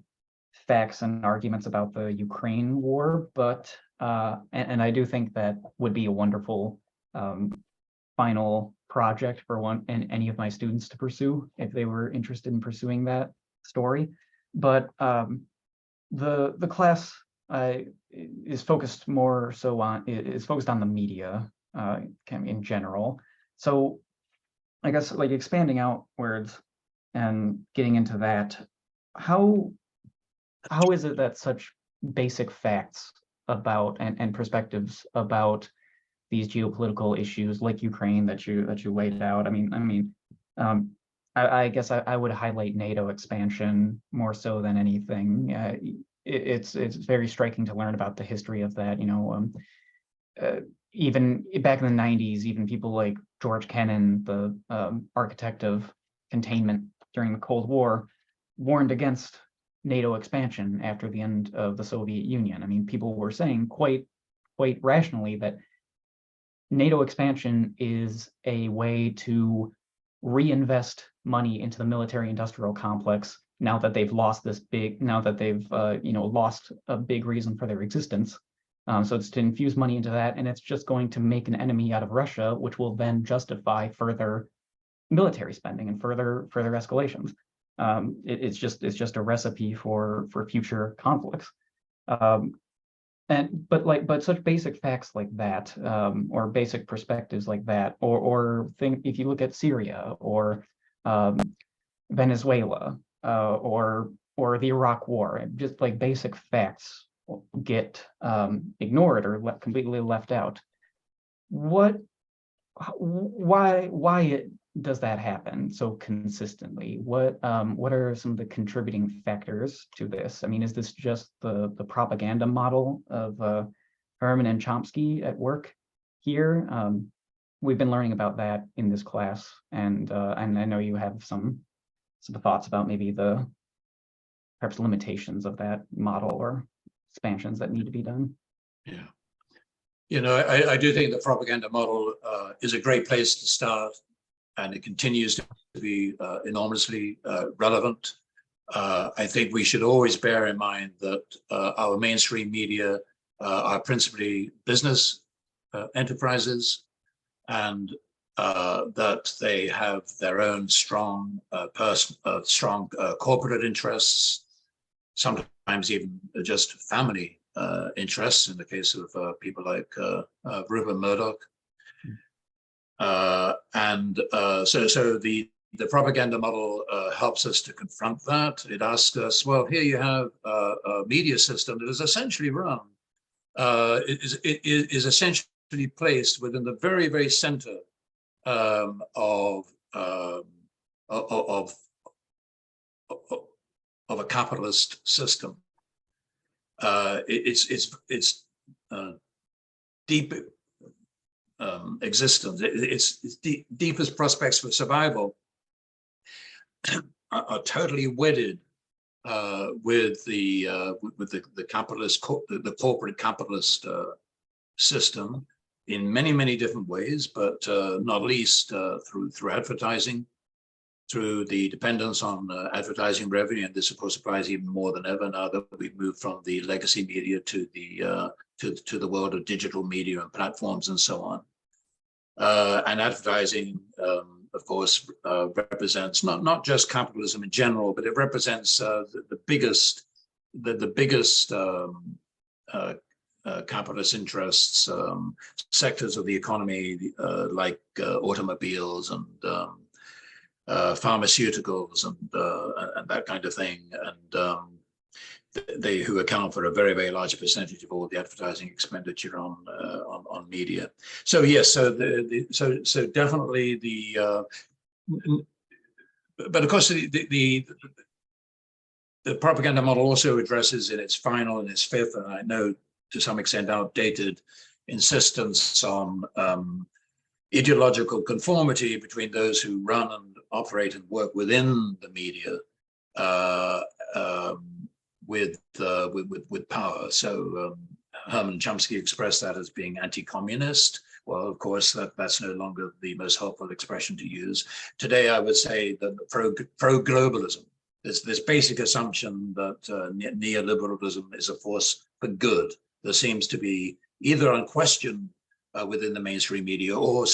facts and arguments about the Ukraine war, but and I do think that would be a wonderful final project for any of my students to pursue if they were interested in pursuing that story. But the class is focused more so on the media in general. So I guess like expanding outwards and getting into that, how is it that such basic facts about and perspectives about these geopolitical issues like Ukraine that you laid out? I guess I would highlight NATO expansion more so than anything. It's very striking to learn about the history of that. Even back in the 90s, even people like George Kennan, the architect of containment during the Cold War, warned against NATO expansion after the end of the Soviet Union. People were saying quite rationally that NATO expansion is a way to reinvest money into the military-industrial complex now that they've lost lost a big reason for their existence. So it's to infuse money into that, and it's just going to make an enemy out of Russia, which will then justify further military spending and further escalations. It's just a recipe for future conflicts. But such basic facts like that, or basic perspectives like that, or if you look at Syria or Venezuela, or the Iraq War, just like basic facts get ignored or completely left out. Why does that happen so consistently? What are some of the contributing factors to this? I mean, is this just the propaganda model of Herman and Chomsky at work here? We've been learning about that in this class, and I know you have some thoughts about maybe the perhaps limitations of that model or expansions that need to be done. Yeah. You know, I do think the propaganda model is a great place to start, and it continues to be enormously relevant. I think we should always bear in mind that our mainstream media are principally business enterprises, and that they have their own strong corporate interests, sometimes even just family interests in the case of people like Rupert Murdoch. So the propaganda model helps us to confront that. It asks us, well, here you have a media system that is essentially run, is essentially placed within the very, very center of a capitalist system. It's deep existence. Its deepest prospects for survival are totally wedded with the capitalist, the corporate capitalist system in many different ways, but not least through advertising, through the dependence on advertising revenue, and this of course applies even more than ever now that we've moved from the legacy media to the world of digital media and platforms and so on. And advertising, of course, represents not just capitalism in general, but it represents the biggest capitalist interests, sectors of the economy like automobiles and pharmaceuticals and that kind of thing, and they who account for a very large percentage of all the advertising expenditure on media. So yes, so definitely but of course the propaganda model also addresses in its fifth, and I know to some extent outdated, insistence on ideological conformity between those who run and operate and work within the media with power. So Herman Chomsky expressed that as being anti-communist. Well, of course, that's no longer the most helpful expression to use. Today, I would say that pro-globalism, this basic assumption that neoliberalism is a force for good. There seems to be either unquestioned within the mainstream media, or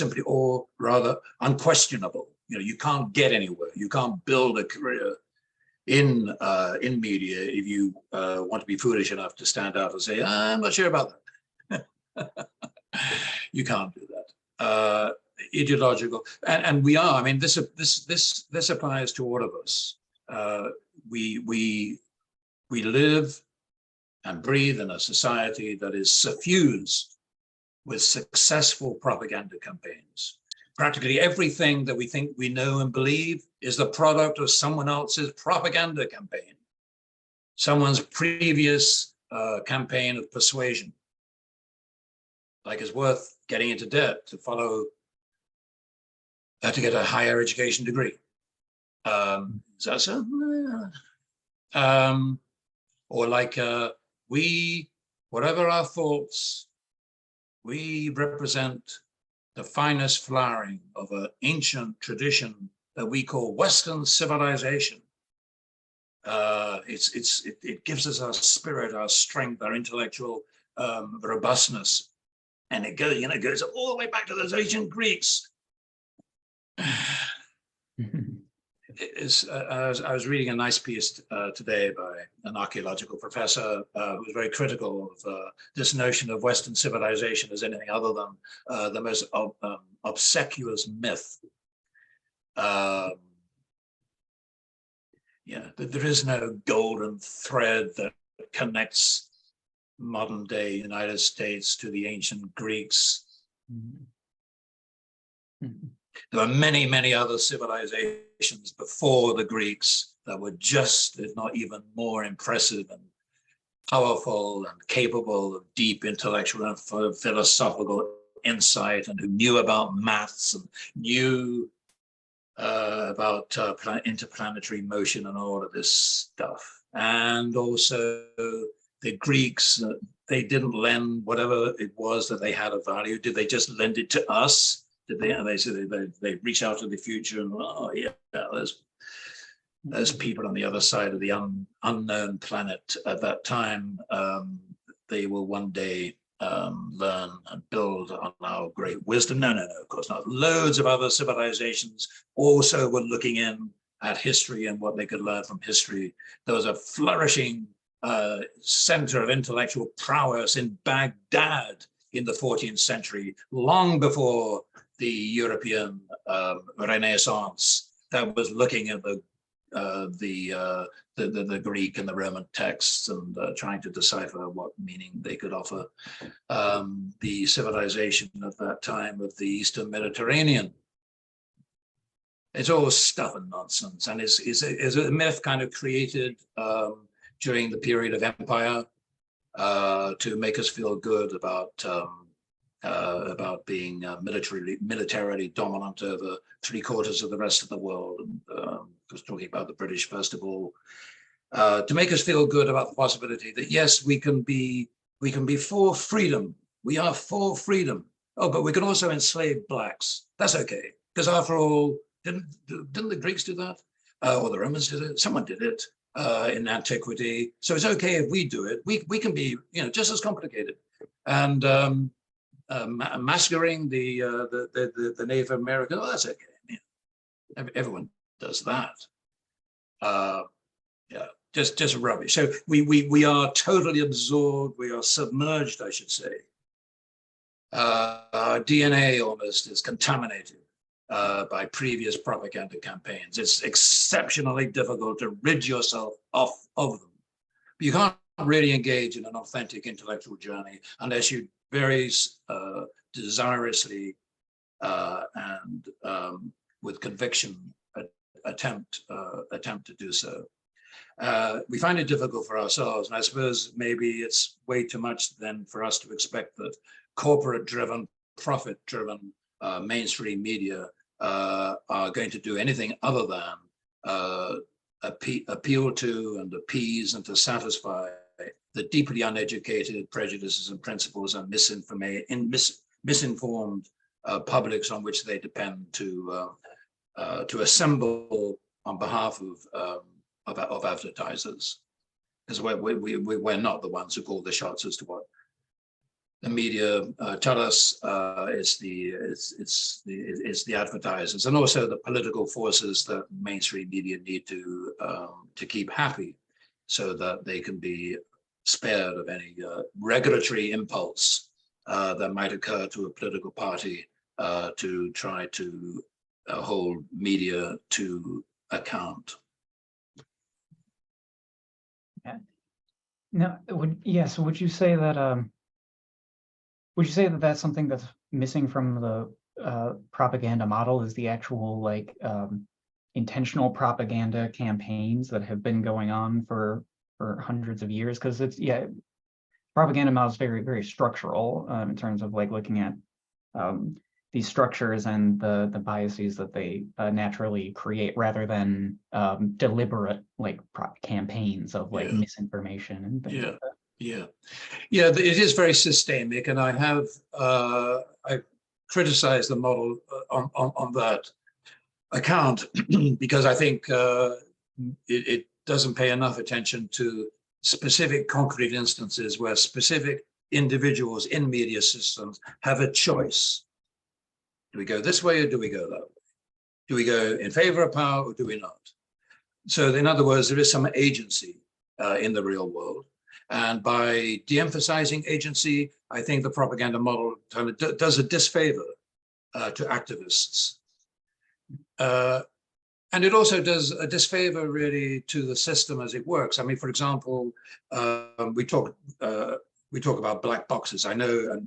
rather unquestionable. You know, you can't get anywhere. You can't build a career in media if you want to be foolish enough to stand out and say, I'm not sure about that. You can't do that. Ideological, and we are. I mean, this applies to all of us. We live and breathe in a society that is suffused with successful propaganda campaigns. Practically everything that we think we know and believe is the product of someone else's propaganda campaign, someone's previous campaign of persuasion. Like it's worth getting into debt to get a higher education degree. Is that so? Or like whatever our faults, we represent the finest flowering of an ancient tradition that we call Western civilization. It gives us our spirit, our strength, our intellectual robustness, and it goes all the way back to those ancient Greeks. I was reading a nice piece today by an archaeological professor who was very critical of this notion of Western civilization as anything other than the most obsequious myth. Yeah, there is no golden thread that connects modern day United States to the ancient Greeks. Mhm. Mhm. There were many, many other civilizations before the Greeks that were just, if not even more impressive and powerful and capable of deep intellectual and philosophical insight, and who knew about maths and knew about interplanetary motion and all of this stuff. And also the Greeks, they didn't lend whatever it was that they had of value. Did they just lend it to us? Did they reach out to the future and, oh yeah, there's people on the other side of the unknown planet at that time. They will one day learn and build on our great wisdom. No, of course not. Loads of other civilizations also were looking in at history and what they could learn from history. There was a flourishing center of intellectual prowess in Baghdad in the 14th century, long before the European Renaissance, that was looking at the Greek and the Roman texts and trying to decipher what meaning they could offer the civilization of that time of the Eastern Mediterranean. It's all stuff and nonsense, and is a myth kind of created during the period of empire to make us feel good about being militarily dominant over 3/4 of the rest of the world. And I was talking about the British first of all, to make us feel good about the possibility that yes, we can be for freedom. We are for freedom. Oh, but we can also enslave blacks. That's okay, because after all, didn't the Greeks do that, or the Romans did it? Someone did it in antiquity. So it's okay if we do it. We can be, just as complicated. And massacring the Native American, oh, that's okay. Everyone does that. Yeah, just rubbish. So we are totally absorbed. We are submerged, I should say. Our DNA almost is contaminated by previous propaganda campaigns. It's exceptionally difficult to rid yourself of them. But you can't really engage in an authentic intellectual journey unless you very desirously and with conviction attempt to do so. We find it difficult for ourselves, and I suppose maybe it's way too much then for us to expect that corporate-driven, profit-driven mainstream media are going to do anything other than appeal to and appease and to satisfy the deeply uneducated prejudices and principles and misinformed publics on which they depend to assemble on behalf of advertisers, because we're not the ones who call the shots as to what the media tell us. It's the advertisers and also the political forces that mainstream media need to keep happy, so that they can be spared of any regulatory impulse that might occur to a political party to try to hold media to account. Yeah. Now, would you say that that's something that's missing from the propaganda model, is the actual intentional propaganda campaigns that have been going on for hundreds of years? Because propaganda model is very, very structural in terms of looking at these structures and the biases that they naturally create, rather than deliberate campaigns of misinformation and things like that. Yeah, it is very systemic, and I criticized the model on that account because I think it doesn't pay enough attention to specific concrete instances where specific individuals in media systems have a choice. Do we go this way or do we go that way? Do we go in favor of power or do we not? So in other words, there is some agency in the real world. And by de-emphasizing agency, I think the propaganda model kind of does a disfavor to activists. And it also does a disfavor really to the system as it works. I mean, for example, we talk we talk about black boxes. I know,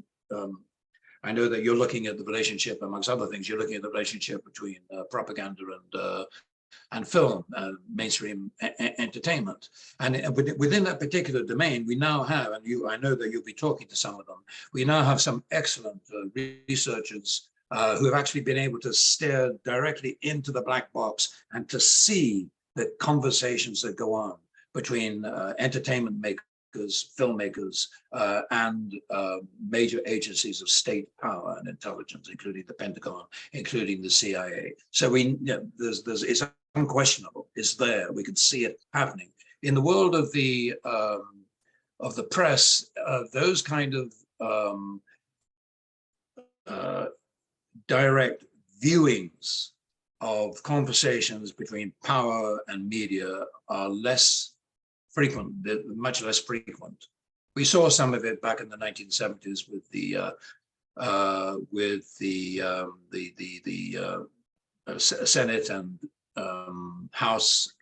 I know that you're looking at the relationship, amongst other things, you're looking at the relationship between propaganda and film, mainstream entertainment. And within that particular domain, we now have, and I know that you'll be talking to some of them, we now have some excellent researchers who have actually been able to stare directly into the black box and to see the conversations that go on between entertainment makers, filmmakers, and major agencies of state power and intelligence, including the Pentagon, including the CIA. So it's unquestionable. It's there. We can see it happening in the world of the press. Those kind of direct viewings of conversations between power and media are less frequent, much less frequent. We saw some of it back in the 1970s with the Senate and House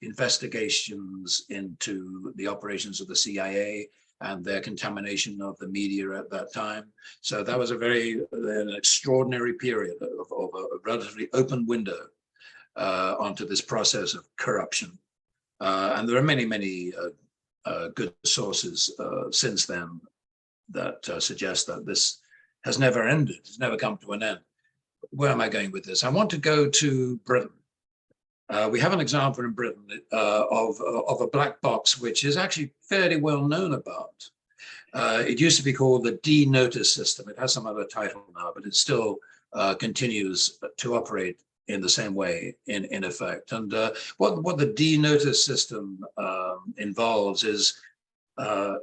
investigations into the operations of the CIA and their contamination of the media at that time. So that was an extraordinary period of a relatively open window onto this process of corruption. And there are many, many good sources since then that suggest that this has never ended, it's never come to an end. Where am I going with this? I want to go to Britain. We have an example in Britain of a black box, which is actually fairly well known about. It used to be called the D-notice system. It has some other title now, but it still continues to operate in the same way, in effect. And what the D-notice system involves is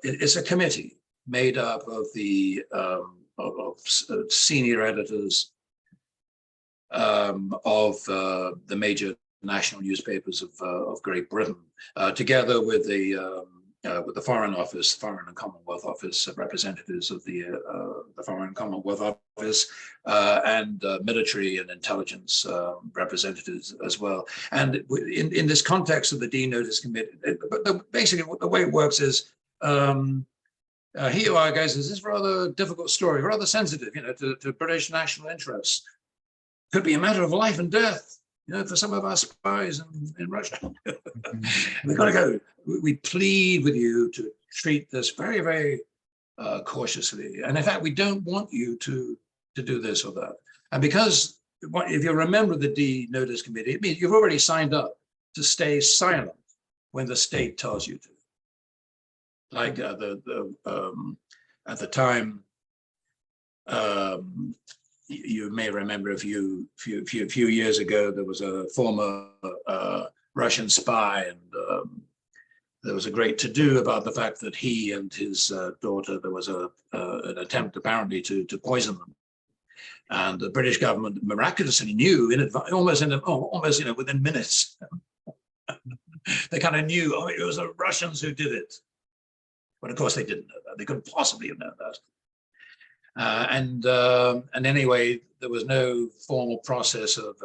it's a committee made up of the senior editors of the major national newspapers of Great Britain, together with the Foreign Office, Foreign and Commonwealth Office representatives of the Foreign and Commonwealth Office, and military and intelligence representatives as well. And in this context of the D-Notice Committee, basically the way it works is, here you are, guys, this is a rather difficult story, rather sensitive, to British national interests. Could be a matter of life and death, for some of our spies in Russia. We've got to go. We plead with you to treat this very, very cautiously. And in fact, we don't want you to do this or that. And because if you remember the D-Notice Committee, it means you've already signed up to stay silent when the state tells you to. Like at the time, you may remember a few years ago, there was a former Russian spy, and there was a great to-do about the fact that he and his daughter, there was an attempt apparently to poison them. And the British government miraculously knew in advance, almost within minutes. They kind of knew, it was the Russians who did it. But of course they didn't know that. They couldn't possibly have known that. And anyway, there was no formal process of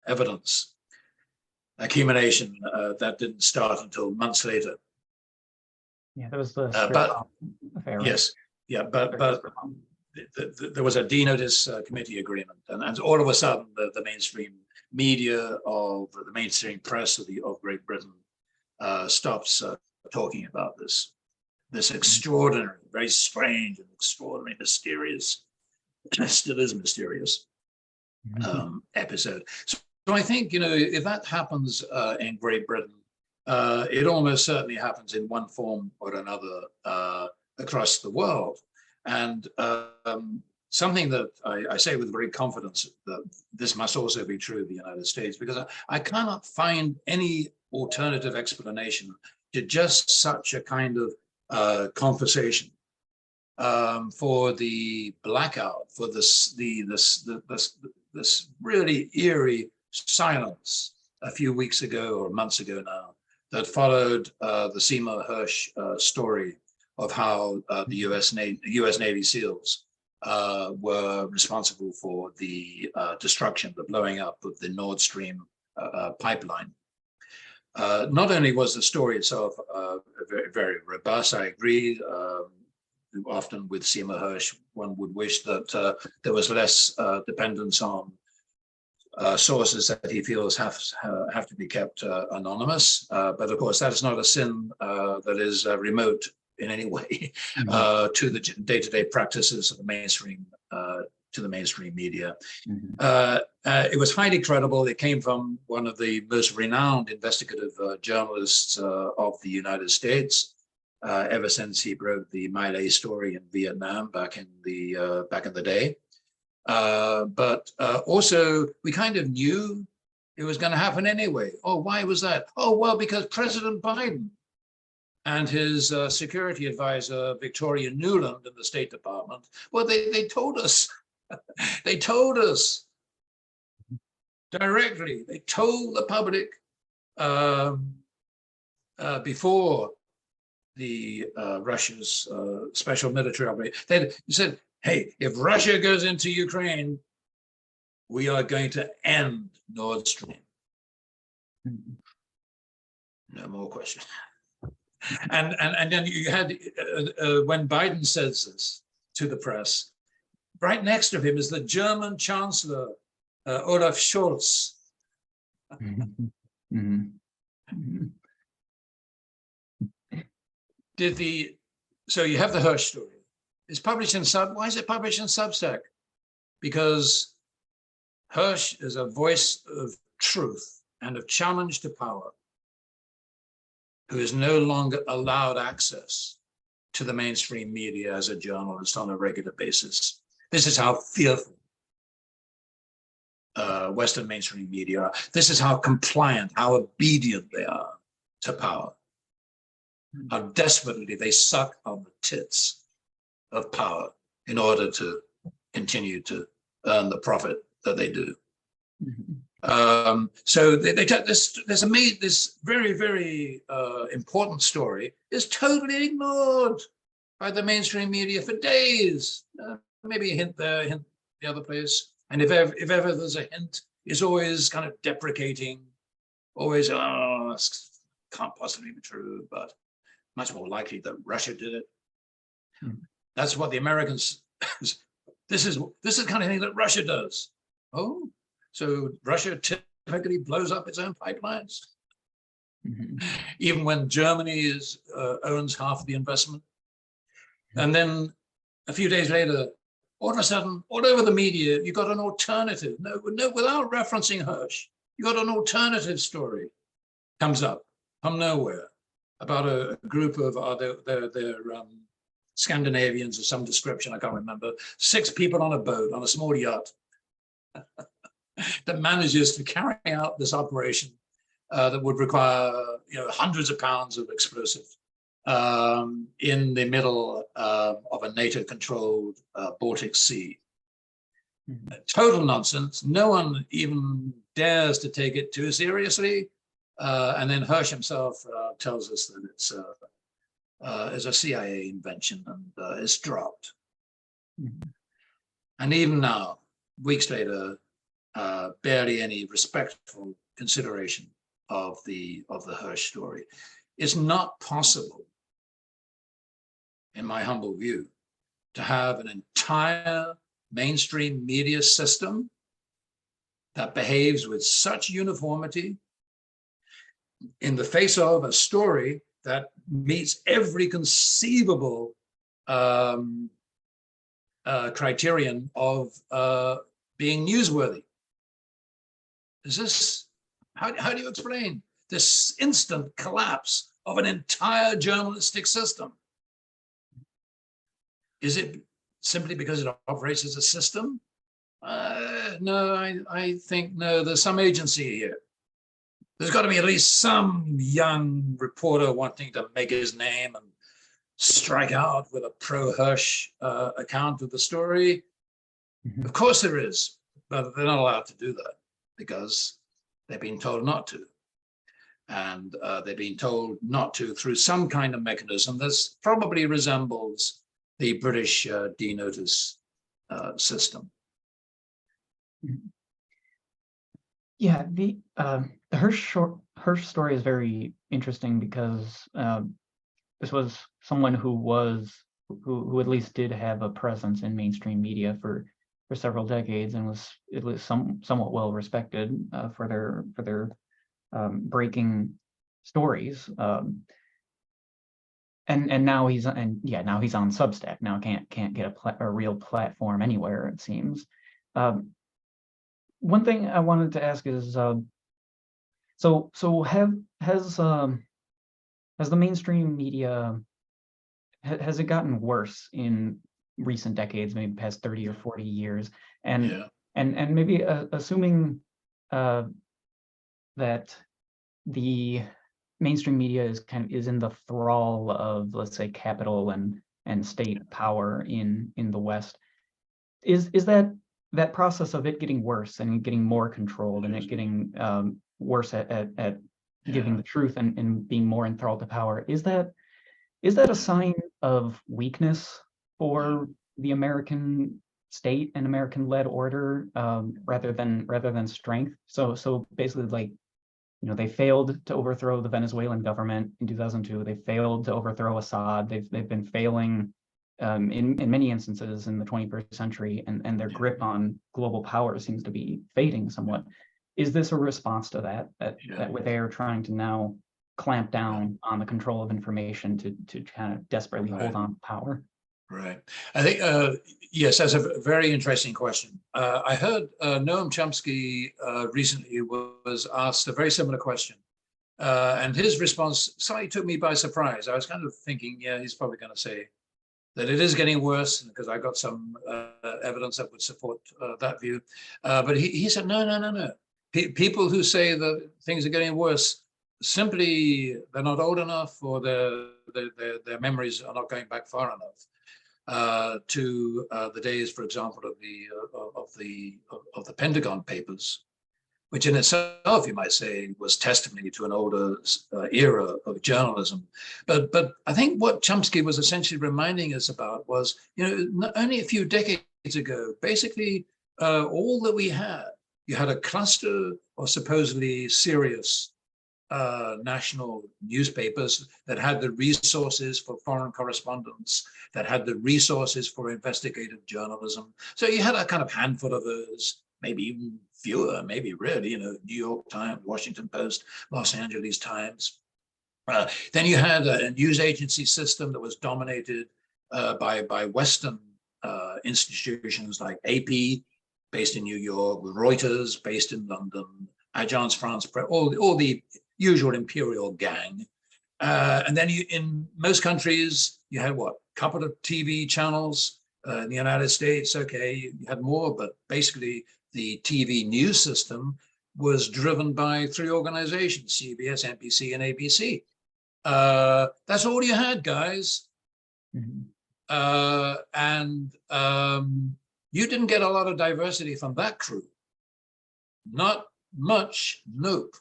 evidence accumulation that didn't start until months later. Yeah, that was the affair. Yes, yeah, but there was a D-Notice committee agreement, and all of a sudden the mainstream media of the mainstream press of Great Britain stops talking about this extraordinary, very strange and extraordinary, mysterious, still is mysterious episode. So I think, if that happens in Great Britain, it almost certainly happens in one form or another across the world. And something that I say with great confidence that this must also be true of the United States, because I cannot find any alternative explanation to just such a kind of conversation for the blackout, for this really eerie silence a few weeks ago or months ago now that followed the Seymour Hersh story of how the US Navy SEALs were responsible for the destruction, the blowing up of the Nord Stream pipeline. Not only was the story itself very, very robust, I agree. Often with Seymour Hersh, one would wish that there was less dependence on sources that he feels have to be kept anonymous. But of course, that is not a sin that is remote in any way to the day-to-day practices of the mainstream media. It was highly credible. It came from one of the most renowned investigative journalists of the United States. Ever since he broke the My Lai story in Vietnam back in the day. But also, we kind of knew it was going to happen anyway. Oh, why was that? Oh, well, because President Biden and his security advisor, Victoria Nuland in the State Department, well, they told us. They told us directly. They told the public before the Russia's special military operation. They said, hey, if Russia goes into Ukraine, we are going to end Nord Stream. No more questions. And then you had, when Biden says this to the press, right next to him is the German Chancellor, Olaf Scholz. So you have the Hersh story. It's published in why is it published in Substack? Because Hersh is a voice of truth and of challenge to power, who is no longer allowed access to the mainstream media as a journalist on a regular basis. This is how fearful Western mainstream media are. This is how compliant, how obedient they are to power. How desperately they suck on the tits of power in order to continue to earn the profit that they do. So they take this very, very important story is totally ignored by the mainstream media for days. Maybe a hint there, a hint the other place. And if ever there's a hint, it's always kind of deprecating, always, oh, this can't possibly be true, but much more likely that Russia did it. That's what the Americans, this is the kind of thing that Russia does. Oh, so Russia typically blows up its own pipelines, even when Germany owns half of the investment. And then a few days later, all of a sudden, all over the media, you got an alternative. No, without referencing Hersh, you got an alternative story comes up from nowhere about a group of they're Scandinavians of some description, I can't remember, 6 people on a boat, on a small yacht, that manages to carry out this operation that would require hundreds of pounds of explosive in the middle of a NATO-controlled Baltic Sea. Total nonsense. No one even dares to take it too seriously. And then Hersh himself tells us that it's a CIA invention and it's dropped. And even now, weeks later, barely any respectful consideration of the Hersh story. It's not possible, in my humble view, to have an entire mainstream media system that behaves with such uniformity in the face of a story that meets every conceivable criterion of being newsworthy. Is this, how do you explain this instant collapse of an entire journalistic system? Is it simply because it operates as a system? No, I think no, there's some agency here. There's got to be at least some young reporter wanting to make his name and strike out with a pro-Hersh account of the story. Of course there is, but they're not allowed to do that because they've been told not to. And they've been told not to through some kind of mechanism that probably resembles the British D-Notice system. Yeah, the Hersh her story is very interesting because this was someone who at least did have a presence in mainstream media for several decades and was at least somewhat well respected for their breaking stories. And now he's on Substack now. Can't get a real platform anywhere, it seems. One thing I wanted to ask is, so has the mainstream media, has it gotten worse in recent decades, maybe past 30 or 40 years? And maybe assuming that the mainstream media is in the thrall of, let's say, capital and state power in the West, is that process of it getting worse and getting more controlled and it getting worse at giving the truth and being more enthralled to power, is that a sign of weakness for the American state and American-led order, rather than strength? So basically, like, they failed to overthrow the Venezuelan government in 2002. They failed to overthrow Assad. They've been failing in many instances in the 21st century, and their grip on global power seems to be fading somewhat. Is this a response to that where they are trying to now clamp down on the control of information to kind of desperately hold on to power? Right. I think, yes, that's a very interesting question. I heard Noam Chomsky recently was asked a very similar question. And his response slightly took me by surprise. I was kind of thinking, yeah, he's probably going to say that it is getting worse, because I got some evidence that would support that view. But he said, no. People who say that things are getting worse, simply they're not old enough, or their memories are not going back far enough to the days, for example, of the Pentagon Papers, which in itself, you might say, was testimony to an older era of journalism. But I think what Chomsky was essentially reminding us about was, only a few decades ago, basically all that we had, you had a cluster of supposedly serious national newspapers that had the resources for foreign correspondence, that had the resources for investigative journalism. So you had a kind of handful of those, maybe even fewer, maybe really, New York Times, Washington Post, Los Angeles Times. Then you had a news agency system that was dominated by Western institutions like AP, based in New York, Reuters, based in London, Agence France Presse, all the usual imperial gang. And then in most countries, you had a couple of TV channels. In the United States, okay, you had more, but basically the TV news system was driven by three organizations, CBS, NBC, and ABC. That's all you had, guys. Mm-hmm. And you didn't get a lot of diversity from that crew. Not much, nope.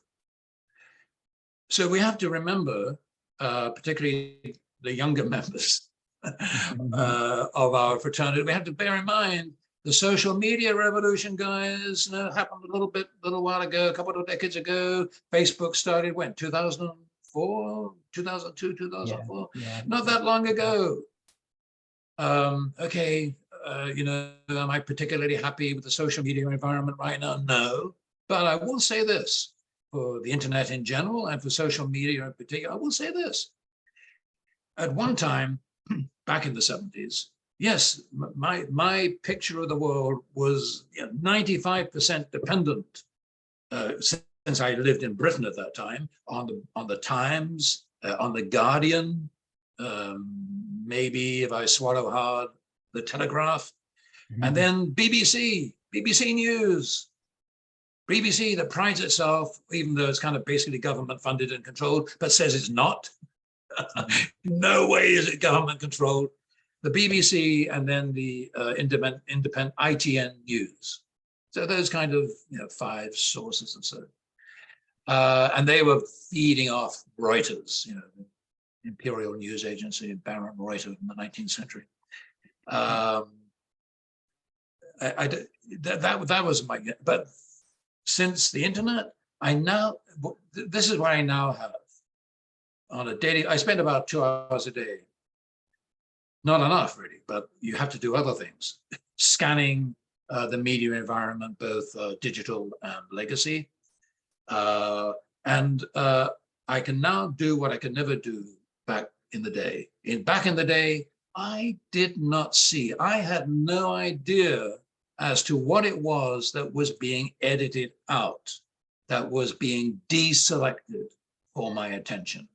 So we have to remember, particularly the younger members of our fraternity, we have to bear in mind the social media revolution, guys, happened a little while ago, a couple of decades ago. Facebook started when, 2004, 2002, 2004? Yeah. Not that long ago. Okay, am I particularly happy with the social media environment right now? No, but I will say this, for the internet in general and for social media in particular, I will say this. At one time, back in the 70s, yes, my picture of the world was 95% dependent, since I lived in Britain at that time, on the Times, on the Guardian, maybe if I swallow hard, the Telegraph, and then BBC News. BBC that prides itself, even though it's kind of basically government funded and controlled, but says it's not. No way is it government controlled. The BBC, and then the independent ITN News. So those kind of 5 sources or so. And they were feeding off Reuters, imperial news agency, Baron Reuters in the 19th century. That was my, but since the internet, this is what I now have on a daily. I spend about 2 hours a day. Not enough, really, but you have to do other things. Scanning the media environment, both digital and legacy. And I can now do what I could never do back in the day. Back in the day, I did not see, I had no idea as to what it was that was being edited out, that was being deselected for my attention.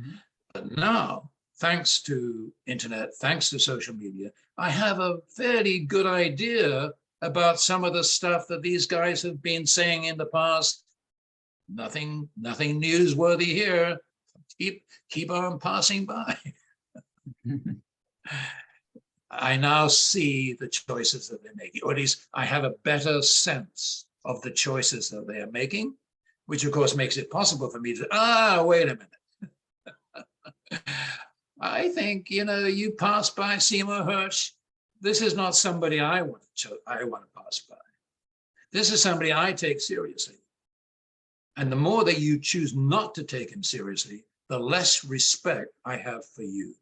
Mm-hmm. But now, thanks to internet, thanks to social media, I have a fairly good idea about some of the stuff that these guys have been saying in the past. Nothing newsworthy here. Keep on passing by. I now see the choices that they're making, or at least I have a better sense of the choices that they are making, which of course makes it possible for me to, wait a minute. I think, you pass by Seymour Hersh. This is not somebody I want to pass by. This is somebody I take seriously. And the more that you choose not to take him seriously, the less respect I have for you.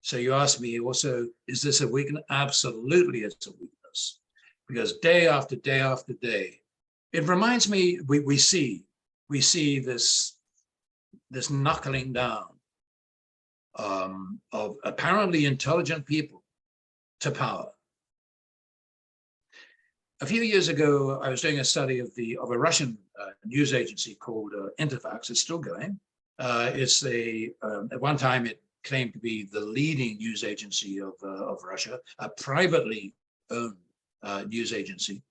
So you ask me also, is this a weakness? Absolutely, it's a weakness. Because day after day after day, it reminds me, we see this knuckling down of apparently intelligent people to power. A few years ago, I was doing a study of a Russian news agency called Interfax. It's still going. It's at one time it claimed to be the leading news agency of Russia, a privately owned news agency.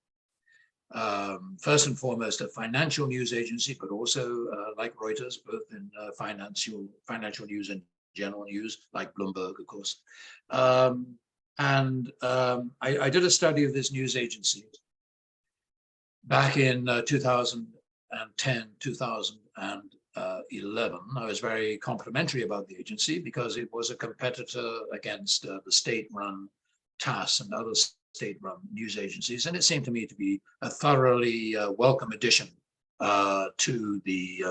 First and foremost, a financial news agency, but also like Reuters, both in financial news and general news, like Bloomberg, of course. I did a study of this news agency back in 2010, 2011. I was very complimentary about the agency because it was a competitor against the state-run TASS and other state-run news agencies, and it seemed to me to be a thoroughly welcome addition to the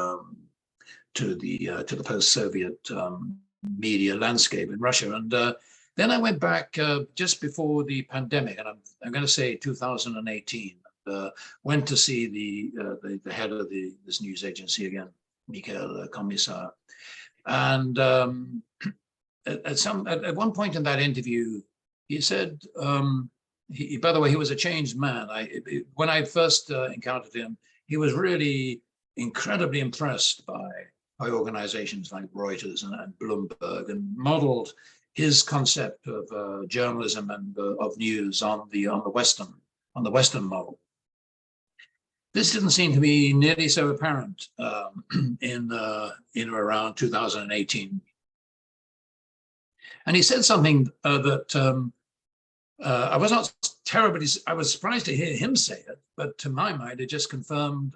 post-Soviet media landscape in Russia. And then I went back just before the pandemic, and I'm going to say 2018. Went to see the head of this news agency again, Mikhail Commissar, and at one point in that interview, he said, by the way, he was a changed man. When I first encountered him, he was really incredibly impressed by organizations like Reuters and Bloomberg, and modeled his concept of journalism and of news on the Western model. This didn't seem to be nearly so apparent in around 2018. And he said something that I was not terribly, I was surprised to hear him say it, but to my mind, it just confirmed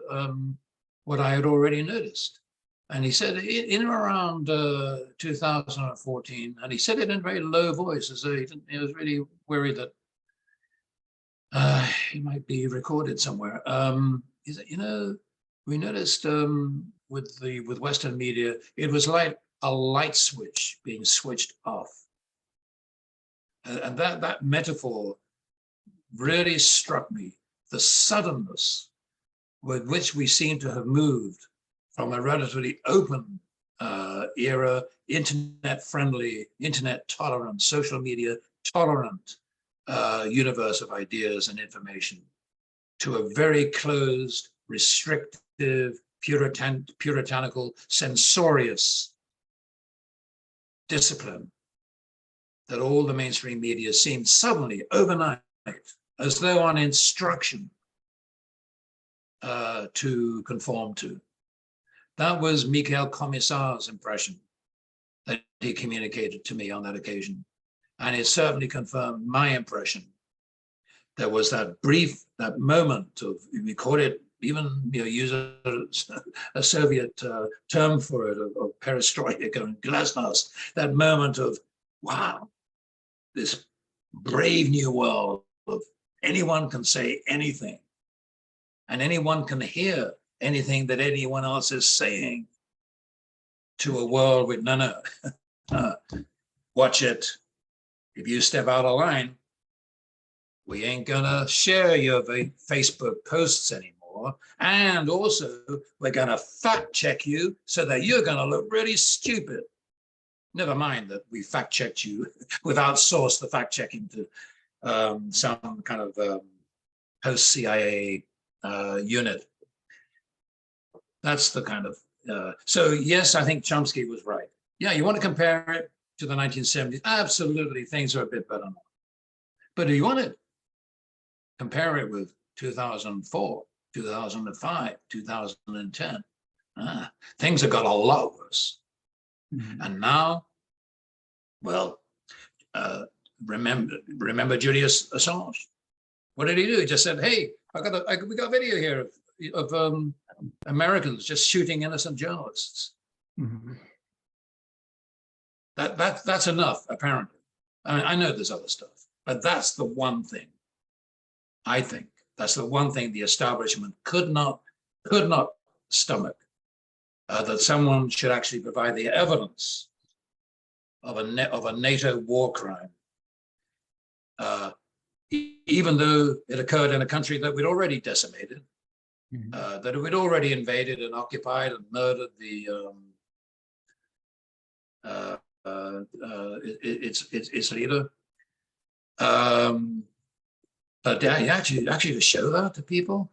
what I had already noticed. And he said in around 2014, and he said it in a very low voice, as though he was really worried that he might be recorded somewhere. He said, we noticed with Western media, it was like a light switch being switched off. And that metaphor really struck me, the suddenness with which we seem to have moved from a relatively open era, internet-friendly, internet-tolerant, social media-tolerant universe of ideas and information, to a very closed, restrictive, puritanical, censorious discipline that all the mainstream media seemed suddenly, overnight, as though on instruction, to conform to. That was Mikhail Commissar's impression that he communicated to me on that occasion. And it certainly confirmed my impression. There was that moment of, we call it, even use a Soviet term for it, of perestroika and glasnost, that moment of, wow, this brave new world of anyone can say anything and anyone can hear anything that anyone else is saying to a world with no. Watch it. If you step out of line, we ain't gonna share your Facebook posts anymore. And also, we're gonna fact check you so that you're gonna look really stupid. Never mind that we fact checked you. We've outsourced the fact checking to some kind of post-CIA unit. That's the kind of, so yes, I think Chomsky was right. Yeah, you want to compare it to the 1970s? Absolutely, things are a bit better now. But do you want to compare it with 2004, 2005, 2010? Things have got a lot worse. Mm-hmm. And now, well, remember Julius Assange? What did he do? He just said, "Hey, we got video here of Americans just shooting innocent journalists." Mm-hmm. That's enough, apparently. I mean, I know there's other stuff, but that's the one thing. I think that's the one thing the establishment could not stomach. That someone should actually provide the evidence of a NATO war crime, even though it occurred in a country that we'd already decimated, mm-hmm. That we'd already invaded and occupied and murdered its leader. But yeah, actually to show that to people,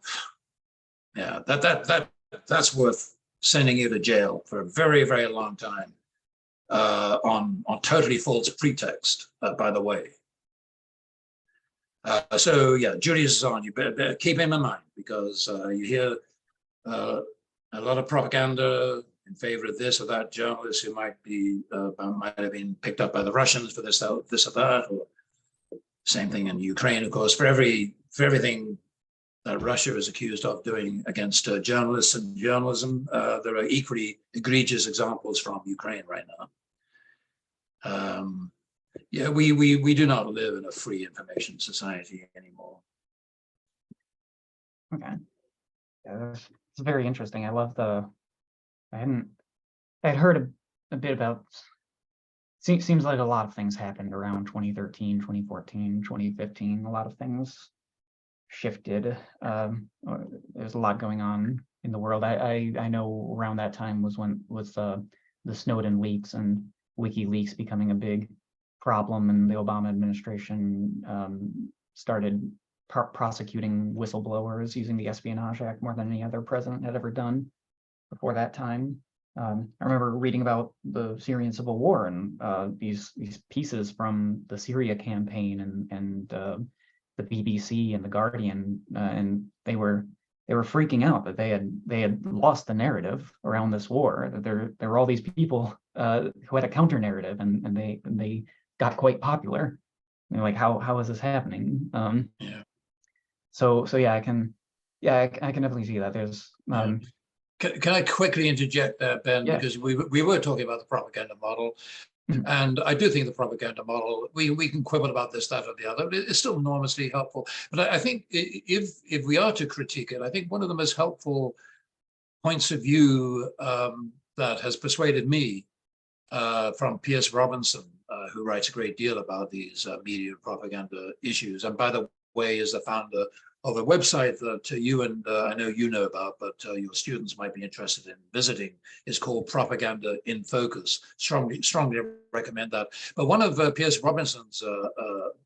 yeah, that's worth sending you to jail for a very, very long time on totally false pretext, by the way. So yeah, Julius is on. You better keep him in mind, because you hear a lot of propaganda in favor of this or that journalist who might have been picked up by the Russians for this or that, or same thing in Ukraine, of course. For everything that Russia is accused of doing against journalists and journalism, there are equally egregious examples from Ukraine right now. Yeah, we do not live in a free information society anymore. Okay, yeah, it's very interesting. I love I'd heard a bit about. Seems like a lot of things happened around 2013, 2014, 2015. A lot of things shifted. There's a lot going on in the world. I know around that time was the Snowden leaks and WikiLeaks becoming a big problem, and the Obama administration started prosecuting whistleblowers using the Espionage Act more than any other president had ever done before that time. I remember reading about the Syrian civil war and these pieces from the Syria campaign and the BBC and the Guardian, and they were freaking out that they had lost the narrative around this war. That there were all these people who had a counter narrative, and they got quite popular. And they're like, how is this happening? Yeah. So yeah, I can definitely see that. There's Can I quickly interject there, Ben? Yeah. Because we were talking about the propaganda model, mm-hmm. and I do think the propaganda model, we can quibble about this, that, or the other, but it's still enormously helpful. But I think if we are to critique it, I think one of the most helpful points of view that has persuaded me from Pierce Robinson, who writes a great deal about these media propaganda issues, and by the way, is the founder of a website that you and I know you know about, but your students might be interested in visiting. Is called Propaganda in Focus. Strongly recommend that. But one of Pierce Robinson's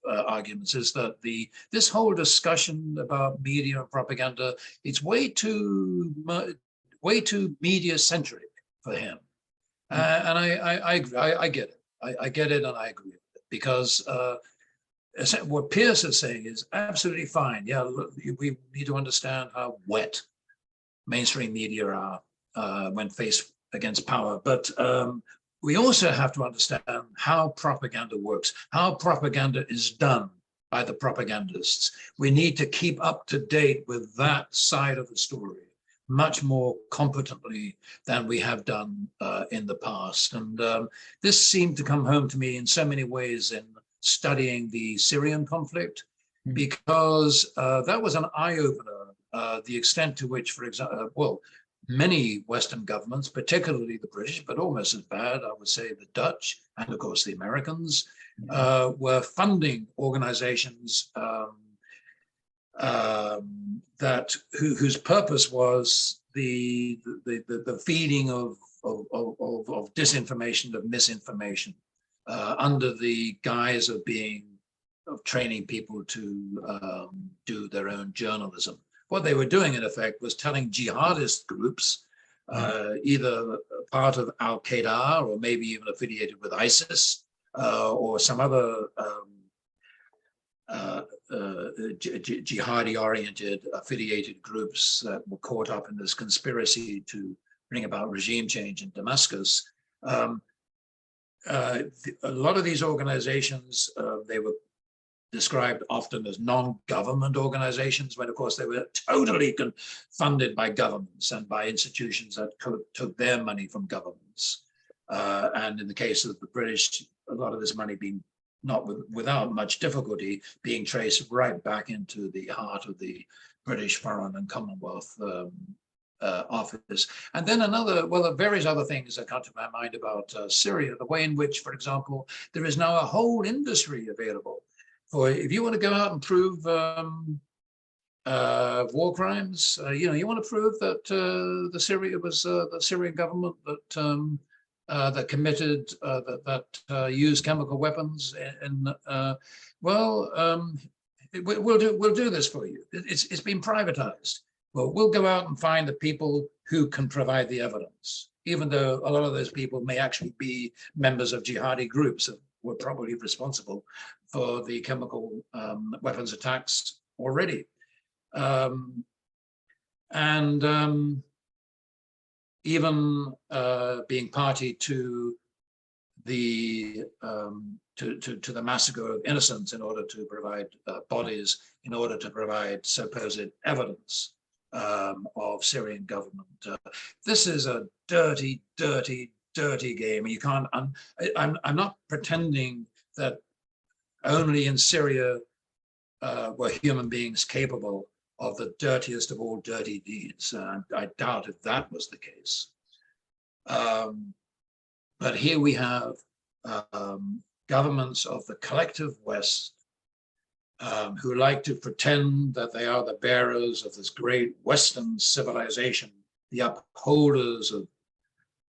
arguments is that this whole discussion about media and propaganda, it's way too media centric for him, and I get it. I get it, and I agree with it, because what Pierce is saying is absolutely fine. Yeah, look, we need to understand how wet mainstream media are when faced against power. But we also have to understand how propaganda works, how propaganda is done by the propagandists. We need to keep up to date with that side of the story much more competently than we have done in the past. And this seemed to come home to me in so many ways in studying the Syrian conflict, because that was an eye-opener the extent to which, for example, well, many Western governments, particularly the British, but almost as bad, I would say the Dutch and of course the Americans, were funding organizations whose purpose was the feeding of disinformation, of misinformation, under the guise of training people to do their own journalism. What they were doing, in effect, was telling jihadist groups, either part of Al-Qaeda or maybe even affiliated with ISIS or some other jihadi-oriented affiliated groups that were caught up in this conspiracy to bring about regime change in Damascus. A lot of these organizations, they were described often as non-government organizations, when of course they were totally funded by governments and by institutions that took their money from governments. And in the case of the British, a lot of this money being without much difficulty being traced right back into the heart of the British Foreign and Commonwealth Office. And then various other things that come to my mind about Syria, the way in which, for example, there is now a whole industry available for, if you want to go out and prove war crimes, you want to prove that the Syrian government that committed, used chemical weapons, and we'll do this for you. It's been privatized. Well, we'll go out and find the people who can provide the evidence, even though a lot of those people may actually be members of jihadi groups that were probably responsible for the chemical weapons attacks already. Even being party to the massacre of innocents in order to provide bodies, in order to provide supposed evidence of Syrian government. This is a dirty, dirty, dirty game. You can't. I'm not pretending that only in Syria were human beings capable of the dirtiest of all dirty deeds. I doubt if that was the case. But here we have governments of the collective West who like to pretend that they are the bearers of this great Western civilization, the upholders of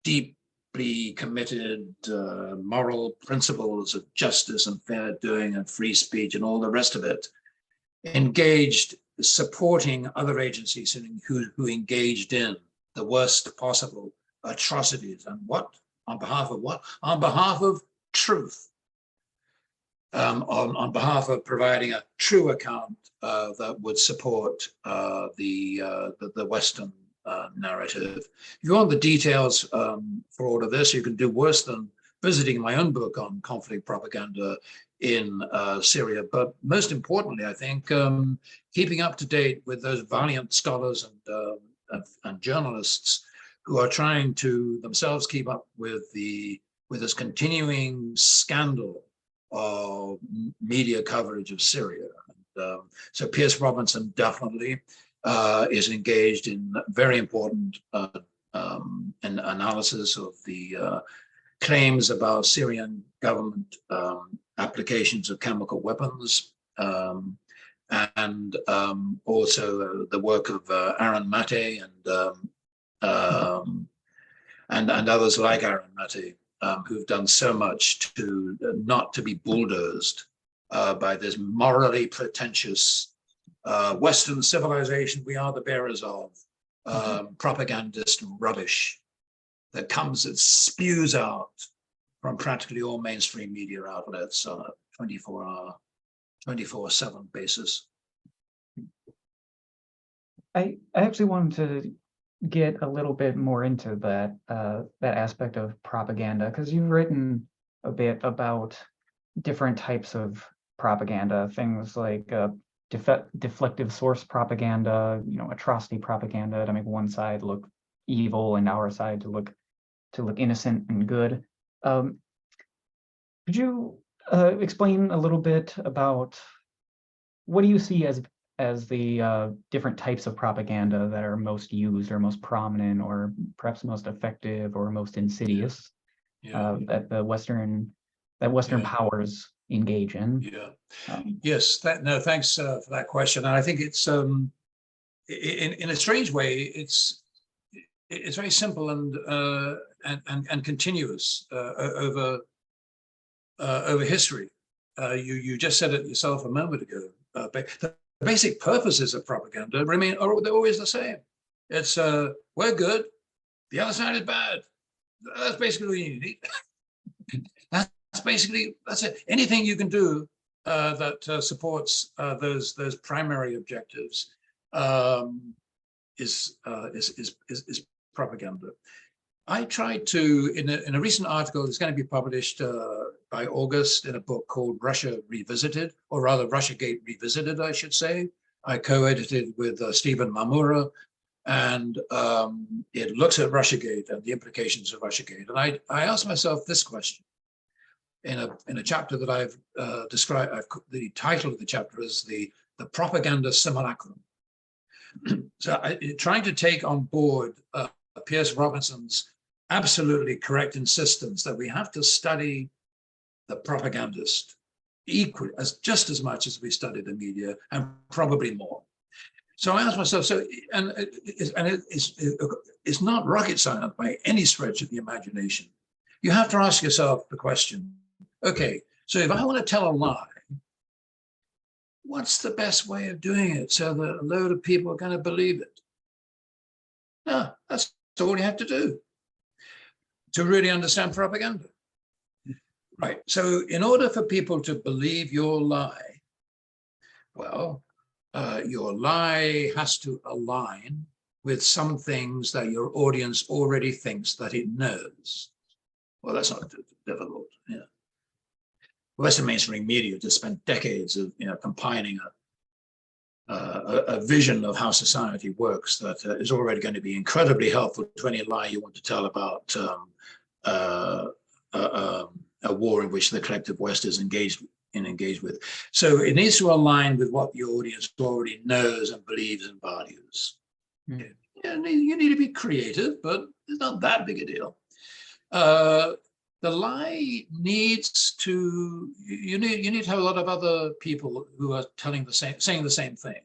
deeply committed moral principles of justice and fair doing and free speech and all the rest of it, engaged supporting other agencies who engaged in the worst possible atrocities. And what? On behalf of what? On behalf of truth. On behalf of providing a true account that would support the Western narrative. If you want the details for all of this, you can do worse than visiting my own book on conflict propaganda in Syria. But most importantly, I think, keeping up to date with those valiant scholars and journalists who are trying to themselves keep up with this continuing scandal of media coverage of Syria. So Pierce Robinson definitely is engaged in very important analysis of the claims about Syrian government applications of chemical weapons, and also the work of Aaron Maté and others like Aaron Maté, who've done so much to not to be bulldozed by this morally pretentious Western civilization we are the bearers of, propagandist rubbish that spews out from practically all mainstream media outlets on a 24/7 basis. I actually wanted to get a little bit more into that aspect of propaganda, because you've written a bit about different types of propaganda, things like deflective source propaganda, atrocity propaganda to make one side look evil and our side to look innocent and good. Could you explain a little bit about what do you see as as the different types of propaganda that are most used or most prominent or perhaps most effective or most insidious Yeah. that Western Yeah. powers engage in. Yeah. Um, Yes. Thanks for that question. And I think it's in a strange way, it's very simple and continuous over history. You just said it yourself a moment ago. The basic purposes of propaganda they're always the same. It's we're good, the other side is bad. That's basically what you need. That's it. Anything you can do that supports those primary objectives is propaganda. I tried to, in a recent article that's going to be published by August in a book called Russia Revisited, or rather Russiagate Revisited, I should say. I co-edited with Stephen Mamura, and it looks at Russiagate and the implications of Russiagate. And I asked myself this question in a chapter that I've described. The title of the chapter is the Propaganda Simulacrum. So trying to take on board Pierce Robinson's absolutely correct insistence that we have to study the propagandist equally just as much as we study the media, and probably more. So I asked myself, it's not rocket science by any stretch of the imagination. You have to ask yourself the question, okay, so if I want to tell a lie, what's the best way of doing it so that a load of people are going to believe it? No, that's all you have to do to really understand propaganda. Right. So in order for people to believe your lie, well, your lie has to align with some things that your audience already thinks that it knows. Well, that's not difficult. Yeah. Western mainstream media just spent decades of compiling a vision of how society works that is already going to be incredibly helpful to any lie you want to tell about a war in which the collective West is engaged with. So it needs to align with what the audience already knows and believes and values. Mm. Yeah, you need to be creative, but it's not that big a deal. The lie needs to, you need to have a lot of other people who are saying the same thing.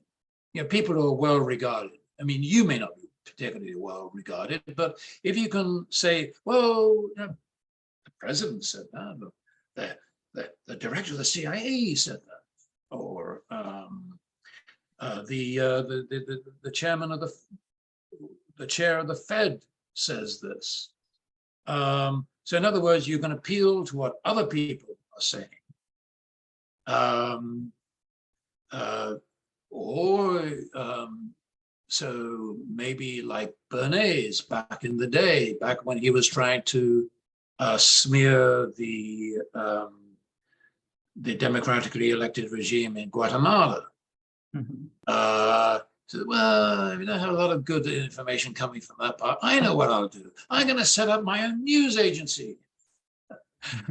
People who are well regarded. I mean, you may not be particularly well regarded, but if you can say, well, the president said that, the director of the CIA said that, or the chairman of the chair of the Fed says this. So in other words, you can appeal to what other people are saying. So maybe like Bernays back in the day, back when he was trying to smear the democratically elected regime in Guatemala. Mm-hmm. So, well, we don't have a lot of good information coming from that part. I know what I'll do. I'm going to set up my own news agency.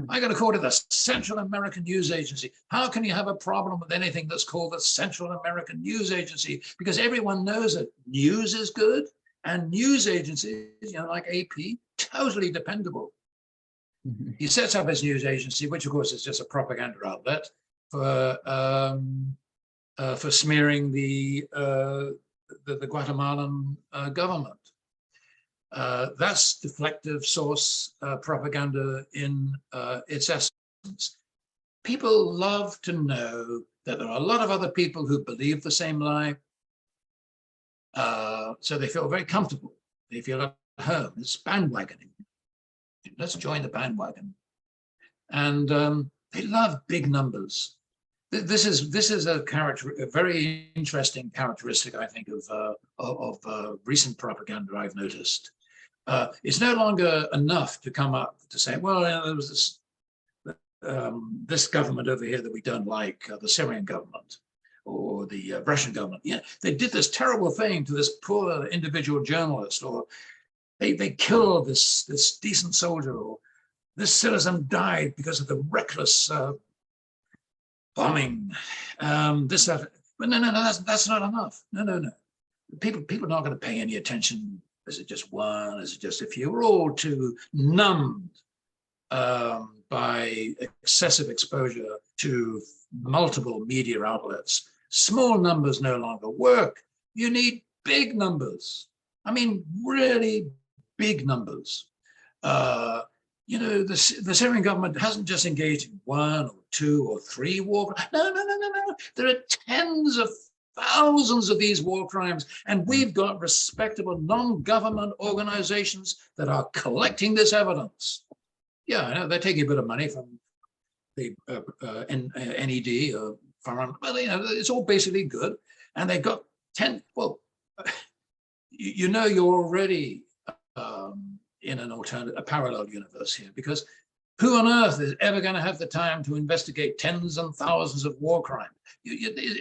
I'm going to call it the Central American News Agency. How can you have a problem with anything that's called the Central American News Agency? Because everyone knows that news is good and news agencies, like AP, totally dependable. Mm-hmm. He sets up his news agency, which of course is just a propaganda outlet for smearing the Guatemalan government. That's deflective source propaganda in its essence. People love to know that there are a lot of other people who believe the same lie, so they feel very comfortable. They feel at home. It's bandwagoning. Let's join the bandwagon. And they love big numbers. This is a very interesting characteristic, I think, of recent propaganda I've noticed. It's no longer enough to come up to say, well, there was this government over here that we don't like, the Syrian government or the Russian government. Yeah, they did this terrible thing to this poor individual journalist, or they killed this decent soldier, or this citizen died because of the reckless bombing. But no, that's not enough. No. People are not going to pay any attention. Is it just one? Is it just a few? We're all too numbed by excessive exposure to multiple media outlets. Small numbers no longer work. You need big numbers. I mean, really big numbers. You know, the Syrian government hasn't just engaged in 1 or 2 or 3 war crimes. No. There are tens of thousands of these war crimes, and we've got respectable non-government organizations that are collecting this evidence. Yeah, I know they're taking a bit of money from the NED or from, well, you know, it's all basically good, and they've got 10. Well, you know, you're already in a parallel universe here, because who on earth is ever going to have the time to investigate tens and thousands of war crimes?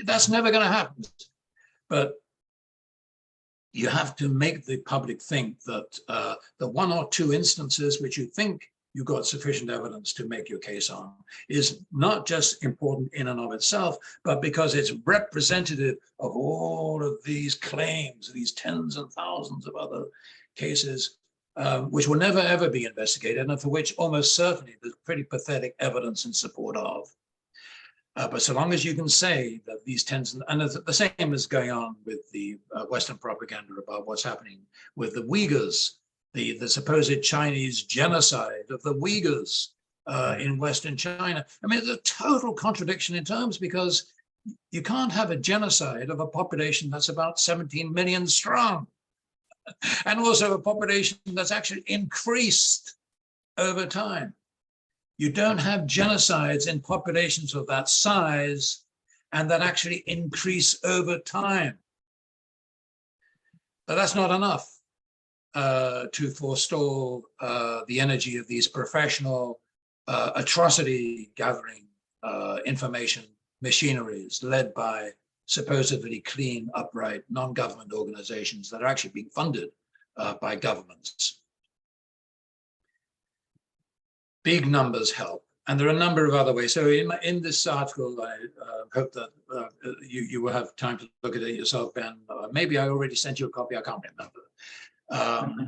That's never going to happen. But you have to make the public think that the 1 or 2 instances which you think you got sufficient evidence to make your case on is not just important in and of itself, but because it's representative of all of these claims, these tens and thousands of other cases, which will never, ever be investigated, and for which almost certainly there's pretty pathetic evidence in support of. But so long as you can say that these tens, and the same is going on with the Western propaganda about what's happening with the Uyghurs, the supposed Chinese genocide of the Uyghurs in Western China. I mean, it's a total contradiction in terms, because you can't have a genocide of a population that's about 17 million strong, and also a population that's actually increased over time. You don't have genocides in populations of that size and that actually increase over time. But that's not enough to forestall the energy of these professional atrocity gathering information machineries led by supposedly clean, upright, non-government organizations that are actually being funded by governments. Big numbers help, and there are a number of other ways. So in this article, I hope that you will have time to look at it yourself, Ben. Maybe I already sent you a copy, I can't remember.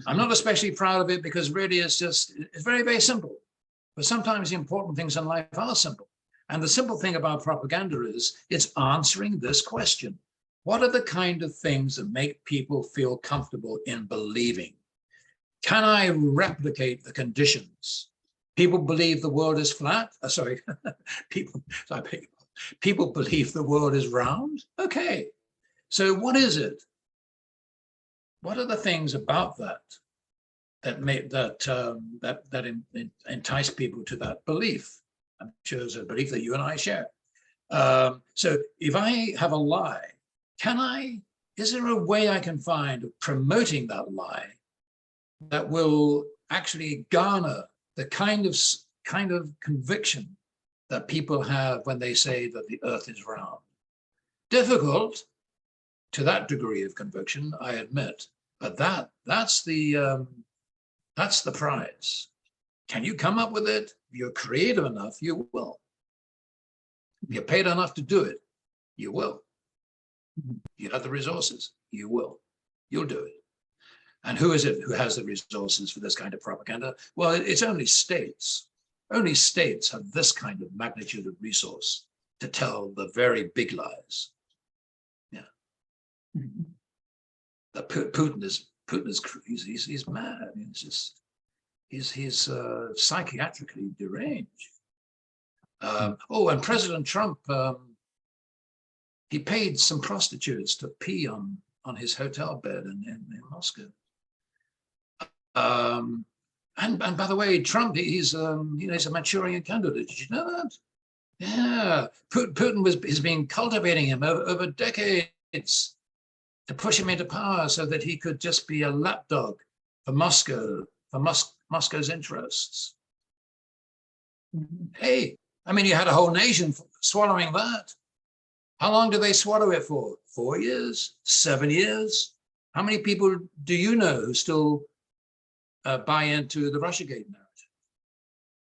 I'm not especially proud of it, because really it's very, very simple. But sometimes the important things in life are simple. And the simple thing about propaganda is it's answering this question. What are the kind of things that make people feel comfortable in believing? Can I replicate the conditions? People believe the world is flat. People believe the world is round. Okay, so what is it? What are the things about that entice people to that belief? I'm sure it's a belief that you and I share. So if I have a lie, is there a way I can find of promoting that lie that will actually garner the kind of conviction that people have when they say that the earth is round? Difficult to that degree of conviction, I admit, but that's the prize. Can you come up with it? If you're creative enough, you will. If you're paid enough to do it, you will. You have the resources, you will. You'll do it. And who is it who has the resources for this kind of propaganda? Well, it's only states. Only states have this kind of magnitude of resource to tell the very big lies. Yeah. Putin is he's mad. I mean, he's psychiatrically deranged. And President Trump, he paid some prostitutes to pee on his hotel bed in Moscow. And by the way, Trump, he's a Manchurian candidate. Did you know that? Yeah, Putin has been cultivating him over decades to push him into power so that he could just be a lapdog for Moscow, for Moscow's interests. Hey, I mean, you had a whole nation swallowing that. How long do they swallow it for? 4 years? 7 years? How many people do you know who still buy into the Russiagate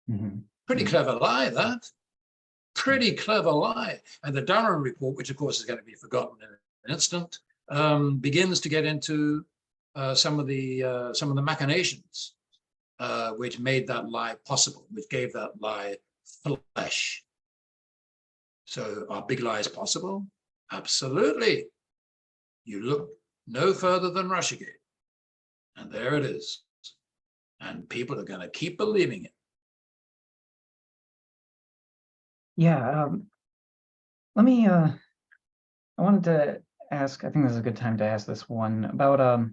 narrative? Pretty clever lie, that. Pretty clever lie. And the Darren report, which of course is going to be forgotten in an instant, begins to get into some of the machinations which made that lie possible, which gave that lie flesh. So are big lies possible? Absolutely. You look no further than Russiagate, and there it is. And people are going to keep believing it. Yeah, let me, I wanted to ask, I think this is a good time to ask this one about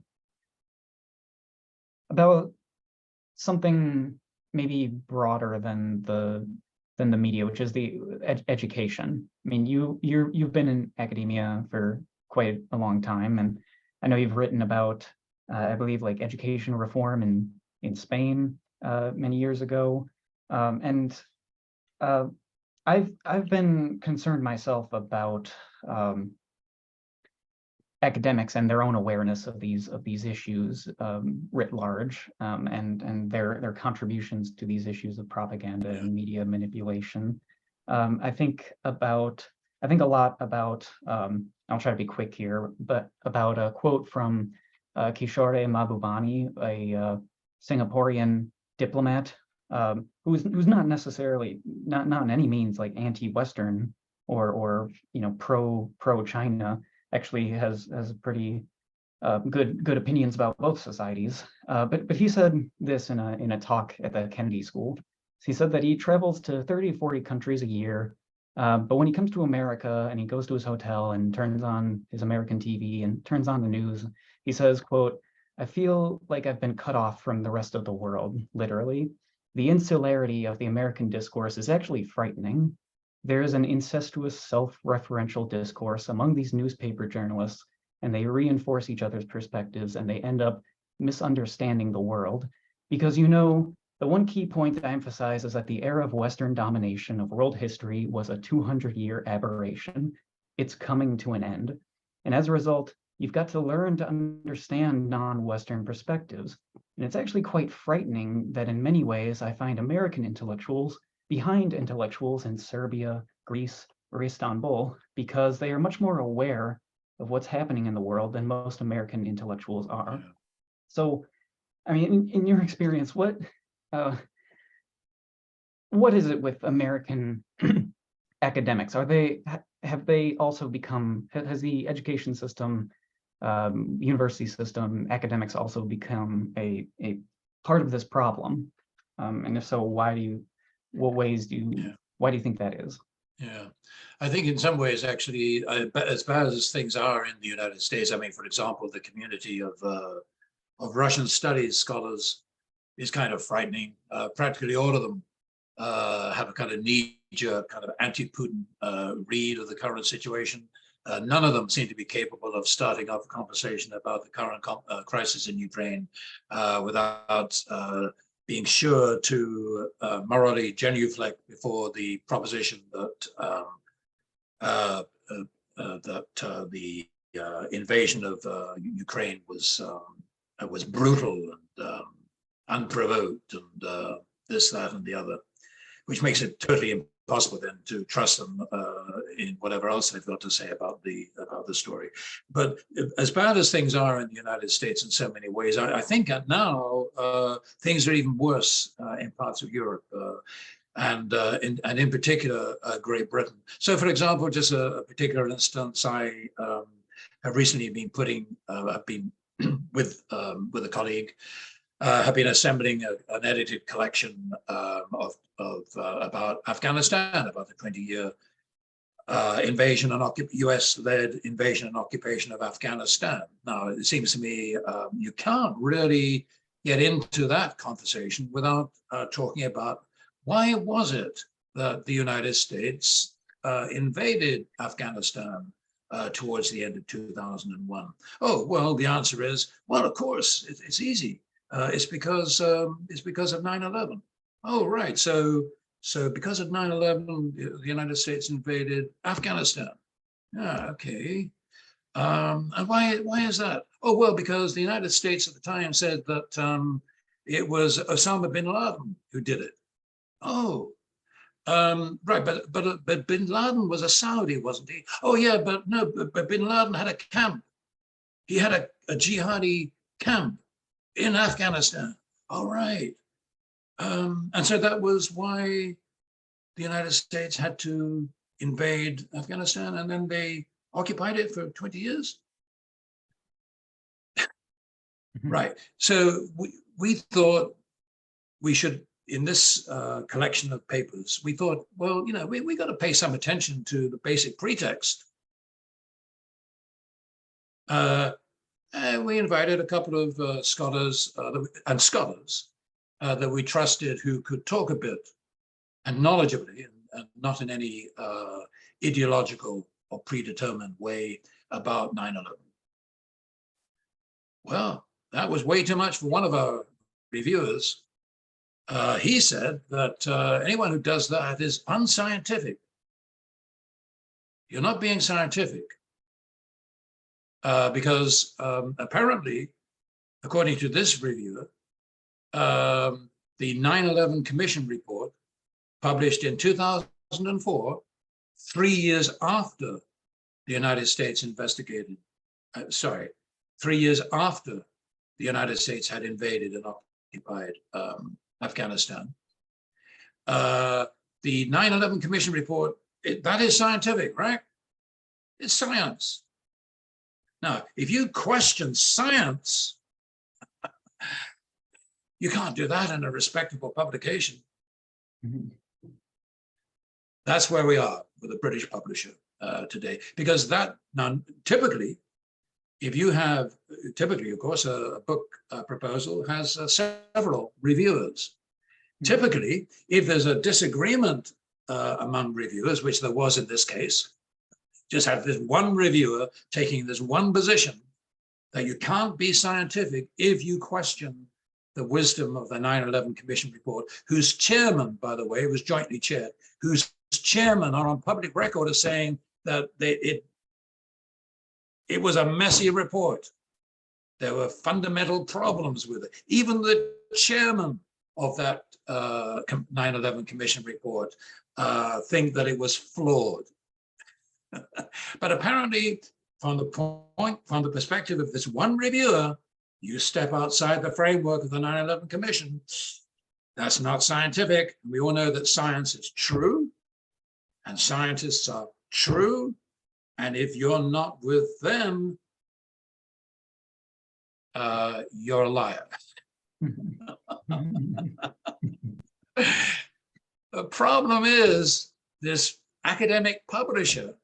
something maybe broader than the media, which is the education. I mean, you've been in academia for quite a long time, and I know you've written about, I believe, like education reform in Spain many years ago, and I've been concerned myself about academics and their own awareness of these issues writ large, and their contributions to these issues of propaganda and media manipulation. I think a lot about, I'll try to be quick here, but about a quote from Kishore Mahbubani, a Singaporean diplomat who's not necessarily, not in any means like anti-Western or pro China. Actually has pretty good opinions about both societies. But he said this in a talk at the Kennedy School. He said that he travels to 30, 40 countries a year, but when he comes to America and he goes to his hotel and turns on his American TV and turns on the news, he says, quote, "I feel like I've been cut off from the rest of the world, literally. The insularity of the American discourse is actually frightening. There is an incestuous self-referential discourse among these newspaper journalists, and they reinforce each other's perspectives, and they end up misunderstanding the world. Because, the one key point that I emphasize is that the era of Western domination of world history was a 200-year aberration. It's coming to an end. And as a result, you've got to learn to understand non-Western perspectives. And it's actually quite frightening that in many ways I find American intellectuals behind intellectuals in Serbia, Greece, or Istanbul, because they are much more aware of what's happening in the world than most American intellectuals are." So, I mean, in your experience, what is it with American academics? Have they also become, has the education system, university system, academics also become a part of this problem? And if so, why do you think that is? Yeah, I think in some ways, actually, as bad as things are in the United States, I mean, for example, the community of Russian studies scholars is kind of frightening. Practically all of them have a kind of knee-jerk, kind of anti-Putin read of the current situation. None of them seem to be capable of starting off a conversation about the current crisis in Ukraine without being sure to morally genuflect before the proposition that the invasion of Ukraine was brutal and unprovoked and this, that, and the other, which makes it totally impossible then to trust them in whatever else they've got to say about the story. But as bad as things are in the United States in so many ways, I think now things are even worse in parts of Europe and in particular Great Britain. So, for example, just a particular instance, I have recently been I've been with a colleague. Have been assembling an edited collection about Afghanistan, about the 20-year invasion and U.S.-led invasion and occupation of Afghanistan. Now, it seems to me you can't really get into that conversation without talking about why was it that the United States invaded Afghanistan towards the end of 2001? Oh, well, the answer is, well, of course, it's easy. It's because of 9/11. Oh, right. So because of 9/11, the United States invaded Afghanistan. Yeah, okay. And why is that? Oh, well, because the United States at the time said that it was Osama bin Laden who did it. Oh, Right, but Bin Laden was a Saudi, wasn't he? Oh yeah, but no, but Bin Laden had a camp. He had a jihadi camp in Afghanistan. All right, and so that was why the United States had to invade Afghanistan, and then they occupied it for 20 years. Right. So we thought we should, in this collection of papers, we thought, well, you know, we got to pay some attention to the basic pretext. And we invited a couple of scholars that we trusted who could talk a bit and knowledgeably and not in any ideological or predetermined way about 9/11. Well, that was way too much for one of our reviewers. He said that anyone who does that is unscientific. You're not being scientific because apparently, according to this reviewer, the 9/11 Commission report published in 2004, 3 years after the United States investigated, 3 years after the United States had invaded and occupied Afghanistan. The 9/11 Commission report, that is scientific, right? It's science. Now, if you question science, you can't do that in a respectable publication. Mm-hmm. That's where we are with a British publisher today, because that typically, if you have, typically, of course, a book proposal has several reviewers. Mm-hmm. Typically, if there's a disagreement among reviewers, which there was in this case, just have this one reviewer taking this one position that you can't be scientific if you question the wisdom of the 9/11 Commission report, whose chairman, by the way, was jointly chaired, whose chairman are on public record as saying that it was a messy report. There were fundamental problems with it. Even the chairman of that 9/11 Commission report think that it was flawed. But apparently, from the perspective of this one reviewer, you step outside the framework of the 9/11 Commission. That's not scientific. We all know that science is true, and scientists are true. And if you're not with them, you're a liar. The problem is this academic publisher,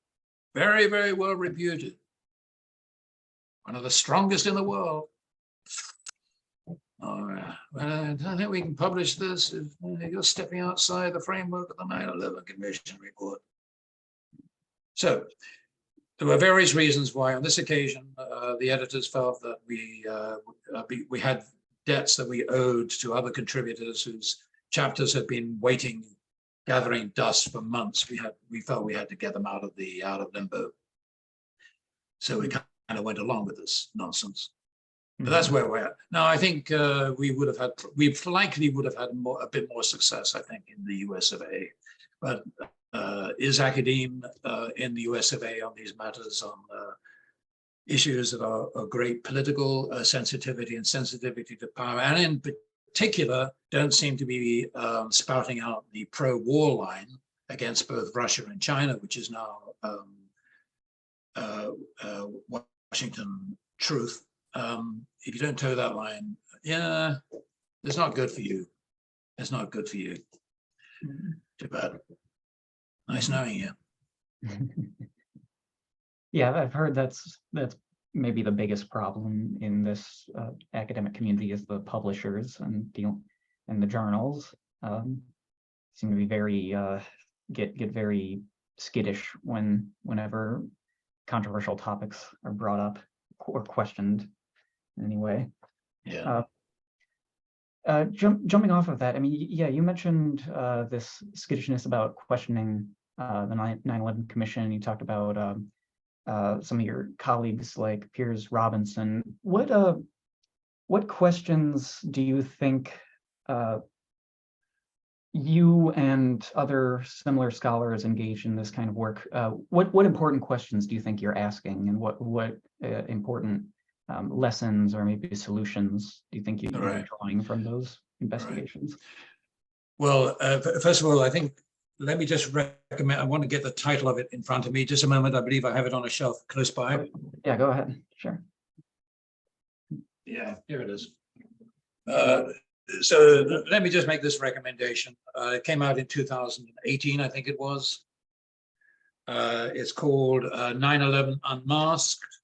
very, very well reputed, one of the strongest in the world. I don't think we can publish this. You're stepping outside the framework of the 9/11 Commission report. So there were various reasons why on this occasion the editors felt that we had debts that we owed to other contributors whose chapters had been waiting, gathering dust for months. We felt we had to get them out of limbo. So we kind of went along with this nonsense. But that's where we're at. Now, I think we likely would have had a bit more success, I think, in the US of A. But is academe in the US of A on these matters, on issues that are of great political sensitivity and sensitivity to power, and in particular, don't seem to be spouting out the pro-war line against both Russia and China, which is now Washington truth. If you don't toe that line, yeah, it's not good for you. It's not good for you. Too bad. Nice knowing you. Yeah, I've heard that's maybe the biggest problem in this academic community is the publishers and the journals seem to be very get very skittish whenever controversial topics are brought up or questioned in any way. Yeah. Jumping off of that, I mean, yeah, you mentioned this skittishness about questioning the 9/11 Commission. You talked about some of your colleagues like Piers Robinson. What questions do you think you and other similar scholars engaged in this kind of work, what important questions do you think you're asking, and what important lessons or maybe solutions do you think you're Right. drawing from those investigations? Well, first of all, I think, let me just recommend, I want to get the title of it in front of me. Just a moment. I believe I have it on a shelf close by. Yeah, go ahead. Sure. Yeah, here it is. So let me just make this recommendation. It came out in 2018, I think it was. It's called 9/11 Unmasked.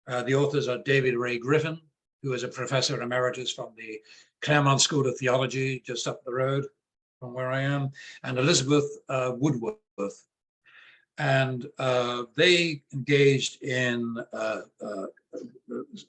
The authors are David Ray Griffin, who is a professor emeritus from the Claremont School of Theology, just up the road from where I am, and Elizabeth Woodworth. And they engaged in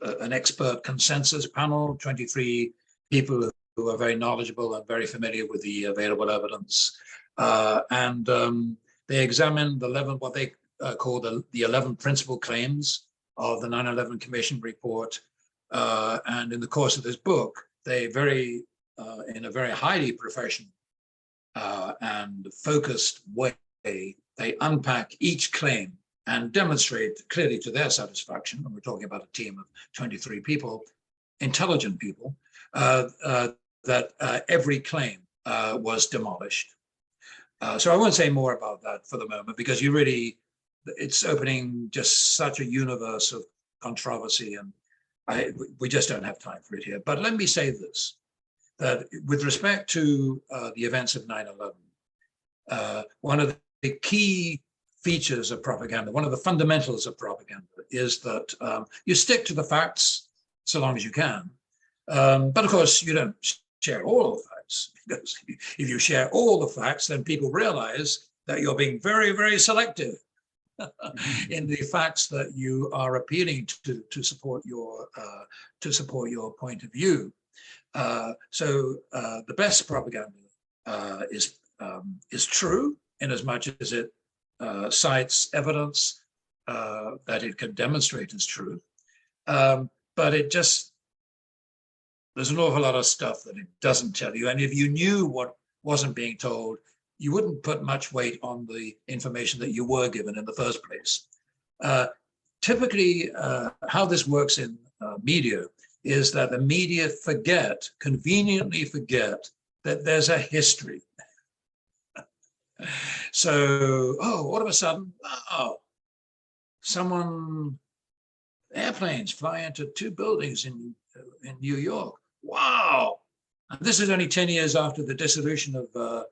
an expert consensus panel, 23 people who are very knowledgeable and very familiar with the available evidence. They examined what they call the 11 principal claims of the 9/11 Commission report. And in the course of this book, they in a very highly professional and focused way, they unpack each claim and demonstrate clearly to their satisfaction, and we're talking about a team of 23 people, intelligent people, that every claim was demolished. So I won't say more about that for the moment, because it's opening just such a universe of controversy, and we just don't have time for it here. But let me say this, that with respect to the events of 9/11, one of the key features of propaganda, one of the fundamentals of propaganda, is that you stick to the facts so long as you can. But of course, you don't share all the facts, because if you share all the facts, then people realize that you're being very, very selective in the facts that you are appealing to support your point of view. So the best propaganda is true, in as much as it cites evidence that it can demonstrate is true, but there's an awful lot of stuff that it doesn't tell you. And if you knew what wasn't being told, you wouldn't put much weight on the information that you were given in the first place. Typically, how this works in media is that the media conveniently forget that there's a history. So, all of a sudden, airplanes fly into 2 buildings in New York. Wow. And this is only 10 years after the dissolution of the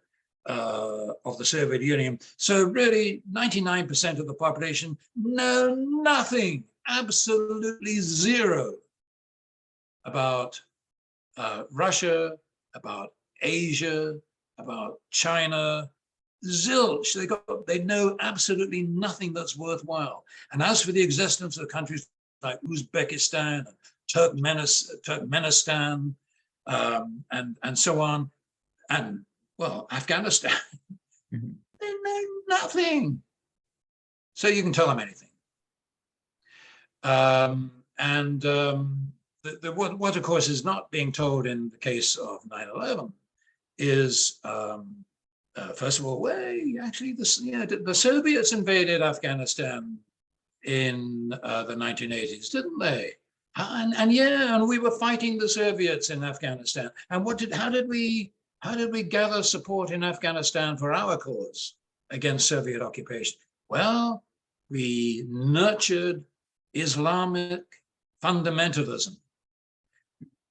Soviet Union. So really 99% of the population know nothing, absolutely zero, about Russia, about Asia, about China. Zilch. They know absolutely nothing that's worthwhile. And as for the existence of countries like Uzbekistan, Turkmenistan, and so on, and well, Afghanistan, they know nothing. So you can tell them anything. What of course is not being told in the case of 9/11 is, first of all, actually, the Soviets invaded Afghanistan in the 1980s, didn't they? And we were fighting the Soviets in Afghanistan. And how did we gather support in Afghanistan for our cause against Soviet occupation? Well, we nurtured Islamic fundamentalism.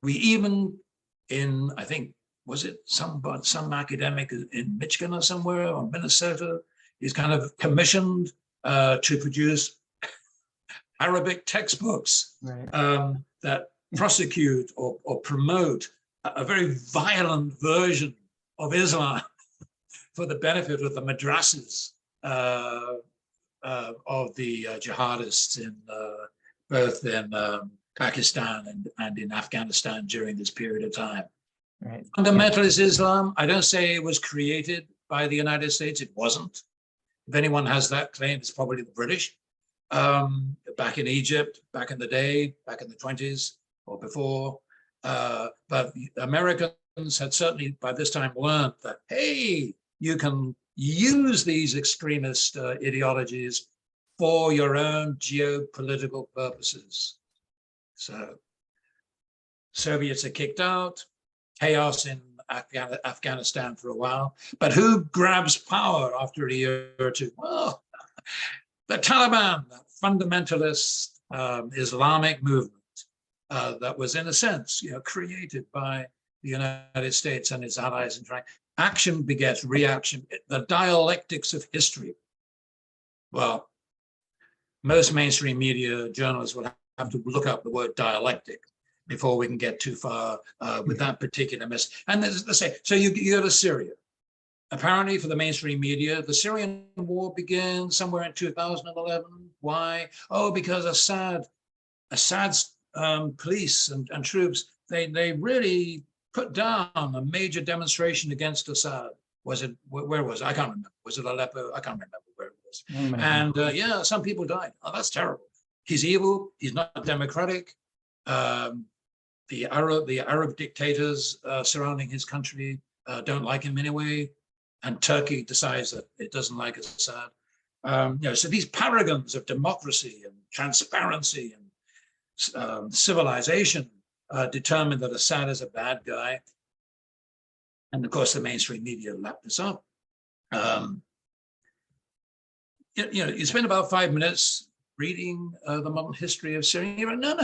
We even, I think, was it some academic in Michigan or somewhere, or Minnesota, is kind of commissioned to produce Arabic textbooks, right, that prosecute or promote a very violent version of Islam for the benefit of the madrasas of the jihadists both in Pakistan and in Afghanistan during this period of time. Right. Fundamentalist Islam, I don't say it was created by the United States. It wasn't. If anyone has that claim, it's probably the British. Back in Egypt, back in the day, back in the 20s or before. But Americans had certainly by this time learned that, hey, you can use these extremist ideologies for your own geopolitical purposes. So Soviets are kicked out, chaos in Afghanistan for a while. But who grabs power after a year or two? Well, the Taliban, that fundamentalist Islamic movement that was, in a sense, created by the United States and its allies. And action begets reaction. The dialectics of history. Well, most mainstream media journalists will have to look up the word dialectic before we can get too far with that particular mess. And let's say, so you go to Syria. Apparently, for the mainstream media, the Syrian war begins somewhere in 2011. Why? Oh, because Assad's police and troops, they really put down a major demonstration against Assad. Was it, where was it? I can't remember. Was it Aleppo? I can't remember where it was. And yeah, some people died. Oh, that's terrible. He's evil. He's not democratic. The Arab dictators surrounding his country don't like him anyway. And Turkey decides that it doesn't like Assad. So these paragons of democracy and transparency and civilization determine that Assad is a bad guy. And of course, the mainstream media lap this up. You spend about 5 minutes reading the modern history of Syria. You're like, no,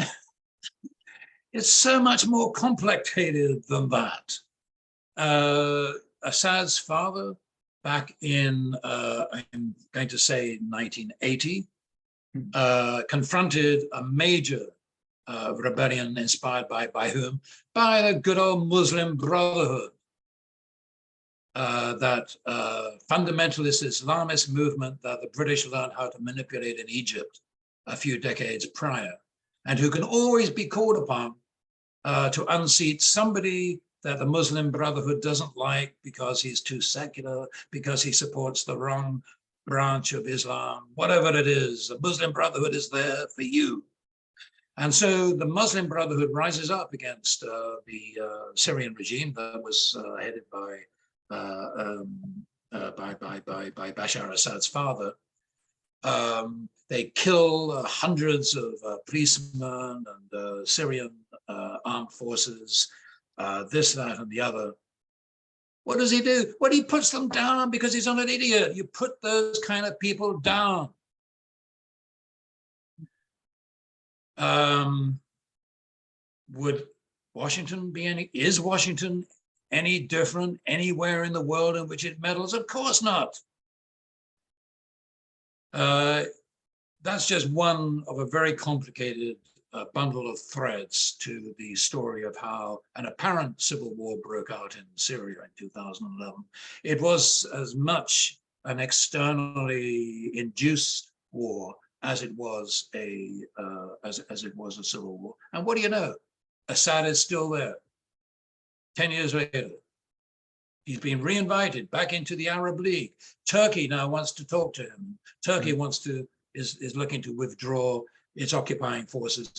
it's so much more complicated than that. Assad's father, back in, I'm going to say 1980, confronted a major rebellion inspired by whom? By the good old Muslim Brotherhood, that fundamentalist Islamist movement that the British learned how to manipulate in Egypt a few decades prior, and who can always be called upon to unseat somebody that the Muslim Brotherhood doesn't like because he's too secular, because he supports the wrong branch of Islam, whatever it is, the Muslim Brotherhood is there for you. And so the Muslim Brotherhood rises up against the Syrian regime that was headed by Bashar Assad's father. They kill hundreds of policemen and Syrian armed forces, this, that, and the other. What does he do? Well, he puts them down because he's not an idiot. You put those kind of people down. Would Washington be is Washington any different anywhere in the world in which it meddles? Of course not. That's just one of a very complicated bundle of threads to the story of how an apparent civil war broke out in Syria in 2011. It was as much an externally induced war as it was a civil war. And what do you know? Assad is still there. 10 years later, he's been reinvited back into the Arab League. Turkey now wants to talk to him. Turkey is looking to withdraw its occupying forces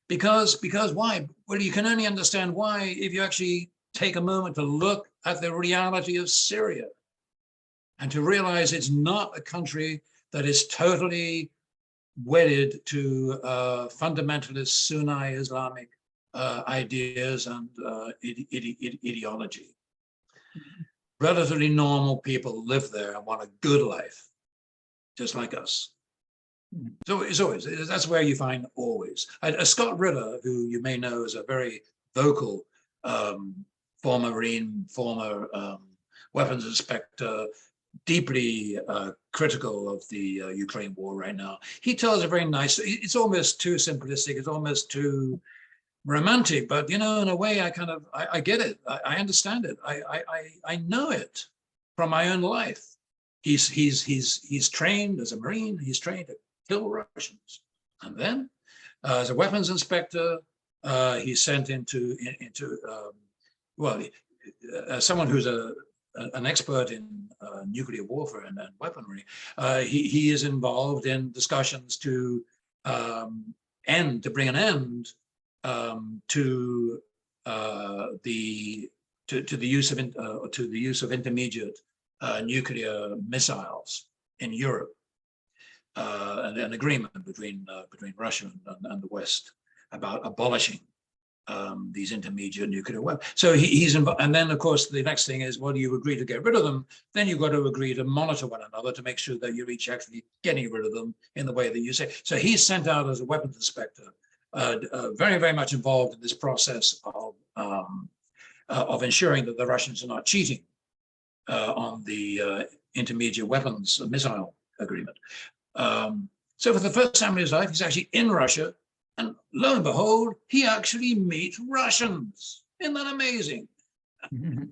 because why? Well, you can only understand why if you actually take a moment to look at the reality of Syria and to realize it's not a country that is totally wedded to fundamentalist Sunni Islamic ideas and ideology. Relatively normal people live there and want a good life, just like us. So it's always, that's where you find always. Scott Ritter, who you may know is a very vocal former Marine, former weapons inspector, deeply critical of the Ukraine war right now. He tells a very nice, it's almost too simplistic, it's almost too romantic, but in a way I get it. I understand it. I know it from my own life. He's trained as a Marine. He's trained to kill Russians, and then as a weapons inspector, he's sent into someone who's an expert in nuclear warfare and weaponry. He is involved in discussions to bring an end to the use of intermediate nuclear missiles in Europe, and an agreement between Russia and the West about abolishing these intermediate nuclear weapons. So he's involved, and then of course the next thing is, well, you agree to get rid of them, then you've got to agree to monitor one another to make sure that you're each actually getting rid of them in the way that you say. So he's sent out as a weapons inspector, very, very much involved in this process of ensuring that the Russians are not cheating on the intermediate weapons missile agreement. So for the first time in his life, he's actually in Russia, and lo and behold, he actually meets Russians. Isn't that amazing? Mm-hmm.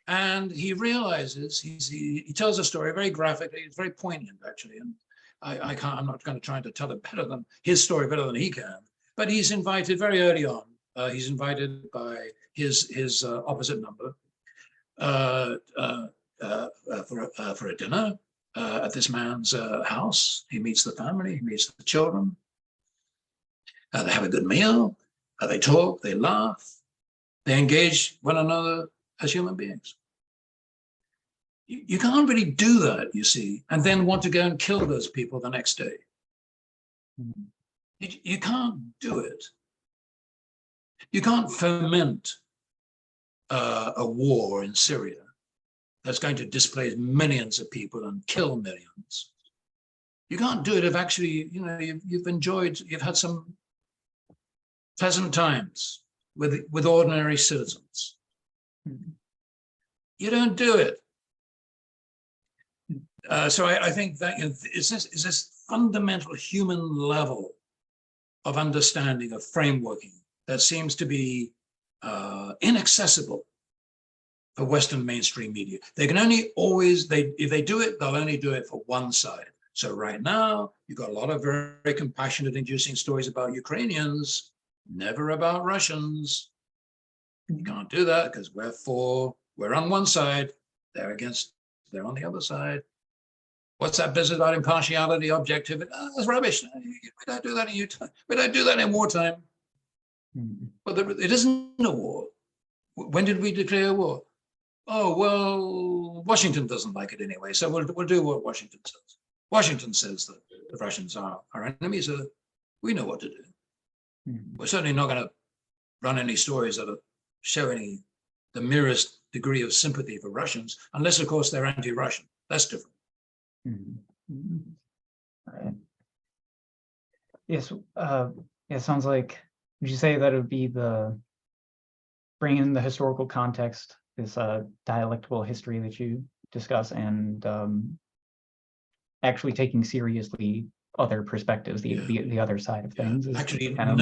And he realizes, he tells a story very graphically, it's very poignant actually, and I'm not going to try to tell it better than his story better than he can, but he's invited very early on. He's invited by his opposite number for a dinner at this man's house. He meets the family, he meets the children. They have a good meal, they talk, they laugh, they engage one another as human beings. You can't really do that, you see, and then want to go and kill those people the next day. You can't do it. You can't foment a war in Syria that's going to displace millions of people and kill millions. You can't do it if actually, you've had some pleasant times with ordinary citizens. You don't do it. So I think that is this fundamental human level of understanding, of frameworking that seems to be inaccessible for Western mainstream media. They can only if they do it, they'll only do it for one side. So right now, you've got a lot of very, very compassionate, inducing stories about Ukrainians, never about Russians. You can't do that because we're on one side, they're on the other side. What's that business about impartiality, objectivity? Oh, that's rubbish. We don't do that we don't do that in wartime. But it isn't a war. When did we declare war? Oh, well, Washington doesn't like it anyway, so we'll do what Washington says. Washington says that the Russians are our enemies, so we know what to do. We're certainly not going to run any stories that show the merest degree of sympathy for Russians, unless, of course, they're anti-Russian. That's different. Right. Yes. It sounds like, would you say that it would be bring in the historical context, this dialectical history that you discuss, and actually taking seriously other perspectives, the other side of things, is actually kind of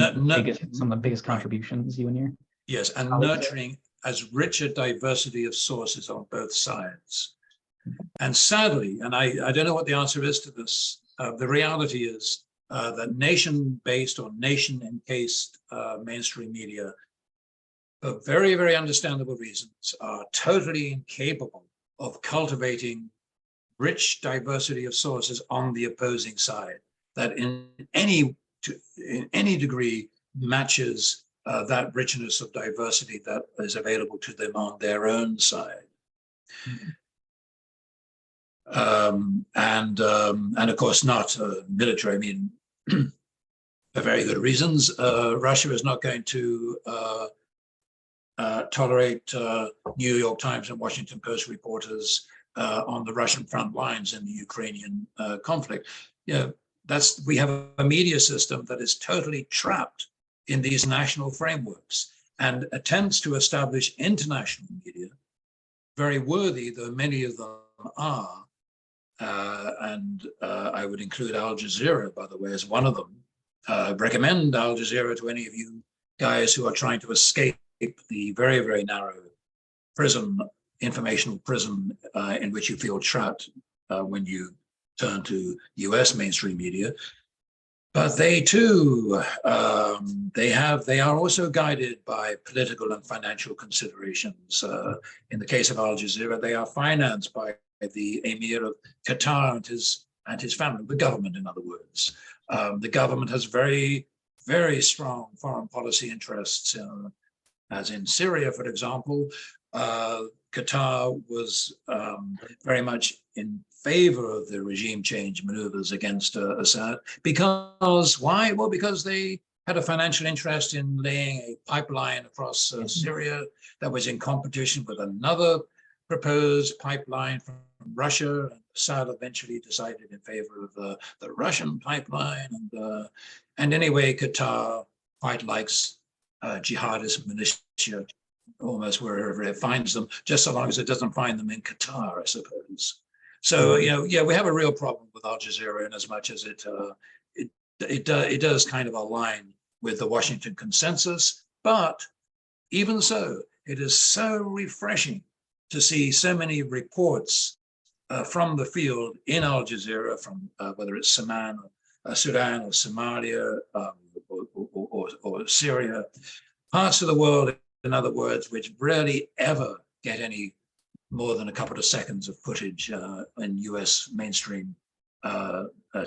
some of the biggest contributions you and your yes, and nurturing as rich a diversity of sources on both sides. And sadly, and I don't know what the answer is to this, the reality is that nation-based or nation-encased mainstream media, for very, very understandable reasons, are totally incapable of cultivating rich diversity of sources on the opposing side that in any degree matches that richness of diversity that is available to them on their own side. And of course not military. I mean, for very good reasons, Russia is not going to tolerate New York Times and Washington Post reporters on the Russian front lines in the Ukrainian conflict. We have a media system that is totally trapped in these national frameworks, and attempts to establish international media, very worthy though many of them are, and I would include Al Jazeera, by the way, as one of them. Recommend Al Jazeera to any of you guys who are trying to escape the very, very narrow informational prison in which you feel trapped when you turn to US mainstream media. But they too, they are also guided by political and financial considerations. In the case of Al Jazeera, they are financed by the Emir of Qatar and his family, the government, in other words. The government has very very strong foreign policy interests, as in Syria, for example. Qatar was very much in favor of the regime change maneuvers against Assad. Because why? Well, because they had a financial interest in laying a pipeline across Syria that was in competition with another proposed pipeline from Russia. Assad eventually decided in favor of the Russian pipeline. And anyway, Qatar quite likes jihadist militia almost wherever it finds them, just so long as it doesn't find them in Qatar, I suppose. So, yeah, we have a real problem with Al Jazeera in as much as it does kind of align with the Washington consensus. But even so, it is so refreshing to see so many reports from the field in Al Jazeera, from whether it's Sudan or Somalia or Syria, parts of the world, in other words, which rarely ever get any more than a couple of seconds of footage in US mainstream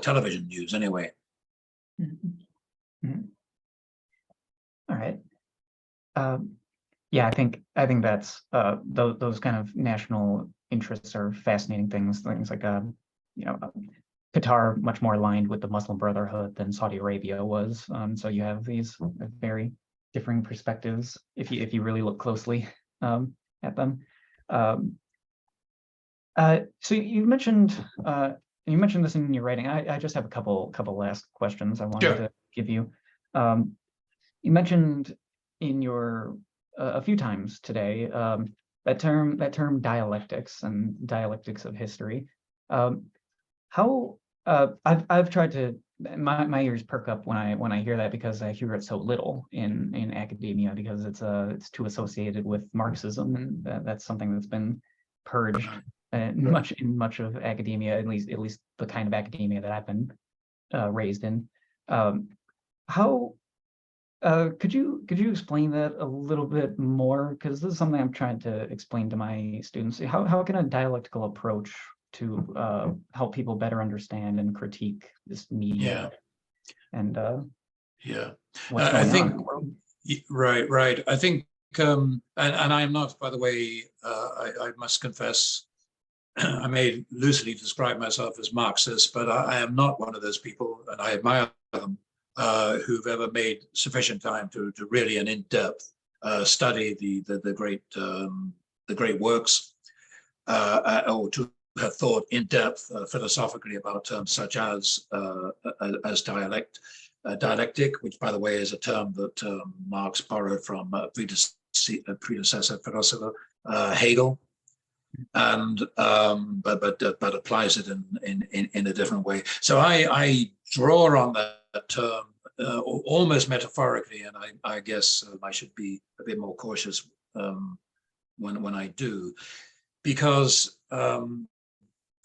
television news anyway. Mm-hmm. All right. Yeah, I think that's those kind of national interests are fascinating things. Things like Qatar much more aligned with the Muslim Brotherhood than Saudi Arabia was. So you have these very differing perspectives if you really look closely at them. So you mentioned this in your writing. I just have a couple last questions I wanted to give you. You mentioned in your a few times today that term dialectics and dialectics of history. How I've tried to, my ears perk up when I hear that, because I hear it so little in academia, because it's too associated with Marxism, and that's something that's been purged in much of academia, at least the kind of academia that I've been raised in. How could you explain that a little bit more? Because this is something I'm trying to explain to my students. How can a dialectical approach to help people better understand and critique this media? And what's going on in the world? Right. I think, and I am not, by the way, I must confess, I may loosely describe myself as Marxist, but I am not one of those people, and I admire them, who've ever made sufficient time to really and in-depth study the great works, or to have thought in depth philosophically about terms such as dialectic, which, by the way, is a term that Marx borrowed from a predecessor philosopher, Hegel, and but applies it in a different way. So I draw on that term almost metaphorically, and I guess I should be a bit more cautious when I do, because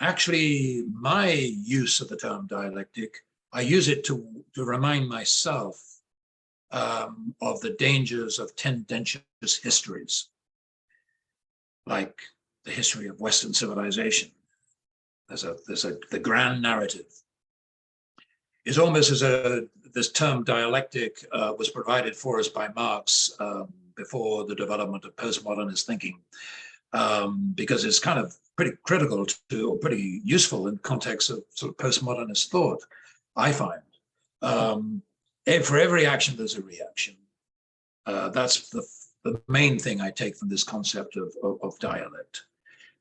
actually my use of the term dialectic, I use it to remind myself of the dangers of tendentious histories, like the history of Western civilization. The grand narrative. It's almost as this term dialectic was provided for us by Marx before the development of postmodernist thinking, because it's kind of pretty critical to, or pretty useful in context of sort of postmodernist thought, I find. For every action, there's a reaction. That's the main thing I take from this concept of dialect.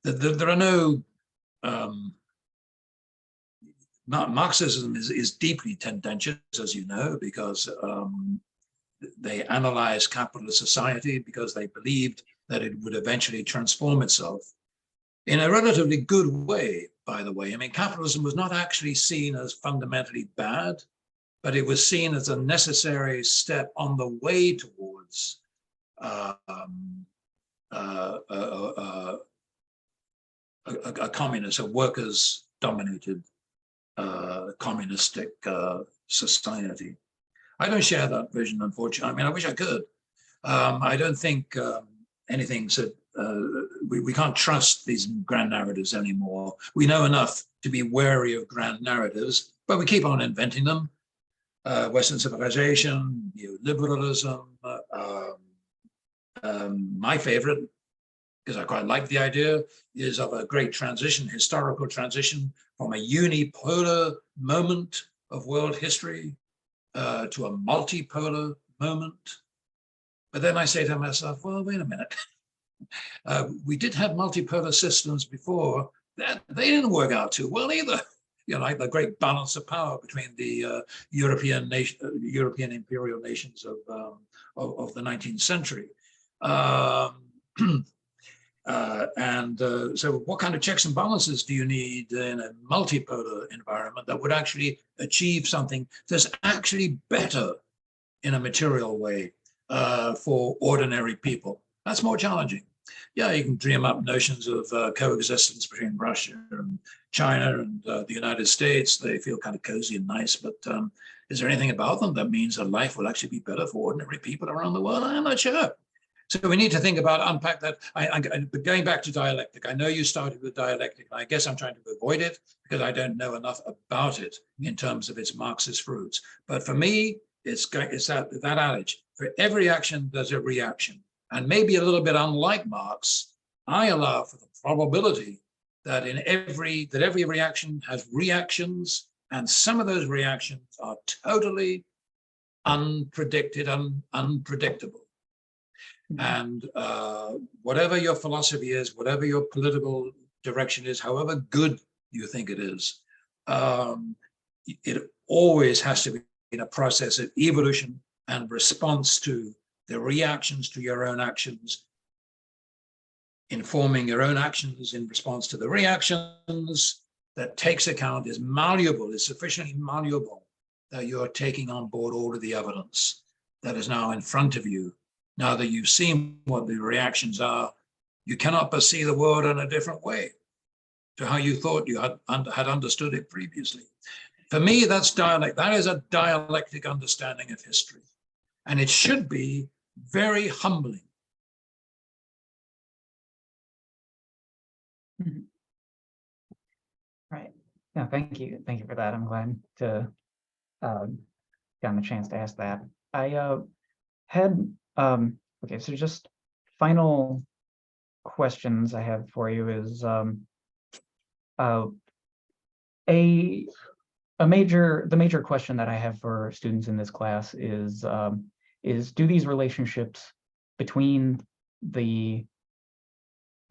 There are no, Marxism is deeply tendentious, as you know, because they analyzed capitalist society because they believed that it would eventually transform itself in a relatively good way, by the way. I mean, capitalism was not actually seen as fundamentally bad, but it was seen as a necessary step on the way towards a communist, a workers-dominated communistic society. I don't share that vision, unfortunately. I mean, I wish I could. I don't think anything said. We can't trust these grand narratives anymore. We know enough to be wary of grand narratives, but we keep on inventing them. Western civilization, neoliberalism. My favorite, because I quite like the idea, is of a great transition, historical transition from a unipolar moment of world history to a multipolar moment. But then I say to myself, well, wait a minute. We did have multipolar systems before. They didn't work out too well either. Like the great balance of power between the European imperial nations of the 19th century. So what kind of checks and balances do you need in a multipolar environment that would actually achieve something that's actually better in a material way for ordinary people? That's more challenging. Yeah, you can dream up notions of coexistence between Russia and China and the United States. They feel kind of cozy and nice, but is there anything about them that means that life will actually be better for ordinary people around the world? I'm not sure. So we need to think about, unpack that. But going back to dialectic, I know you started with dialectic. I guess I'm trying to avoid it because I don't know enough about it in terms of its Marxist roots. But for me, it's that adage: for every action, there's a reaction. And maybe a little bit unlike Marx, I allow for the probability that every reaction has reactions, and some of those reactions are totally unpredicted and unpredictable. And whatever your philosophy is, whatever your political direction is, however good you think it is, it always has to be in a process of evolution and response to the reactions to your own actions, informing your own actions in response to the reactions, that takes account, is malleable, is sufficiently malleable that you're taking on board all of the evidence that is now in front of you. Now that you've seen what the reactions are, you cannot but see the world in a different way to how you thought you had understood it previously. For me, that's dialect. That is a dialectic understanding of history. And it should be very humbling. Right. Yeah, thank you. Thank you for that. I'm glad to gotten a chance to ask that. I had okay, so just final questions I have for you is the major question that I have for students in this class is do these relationships between the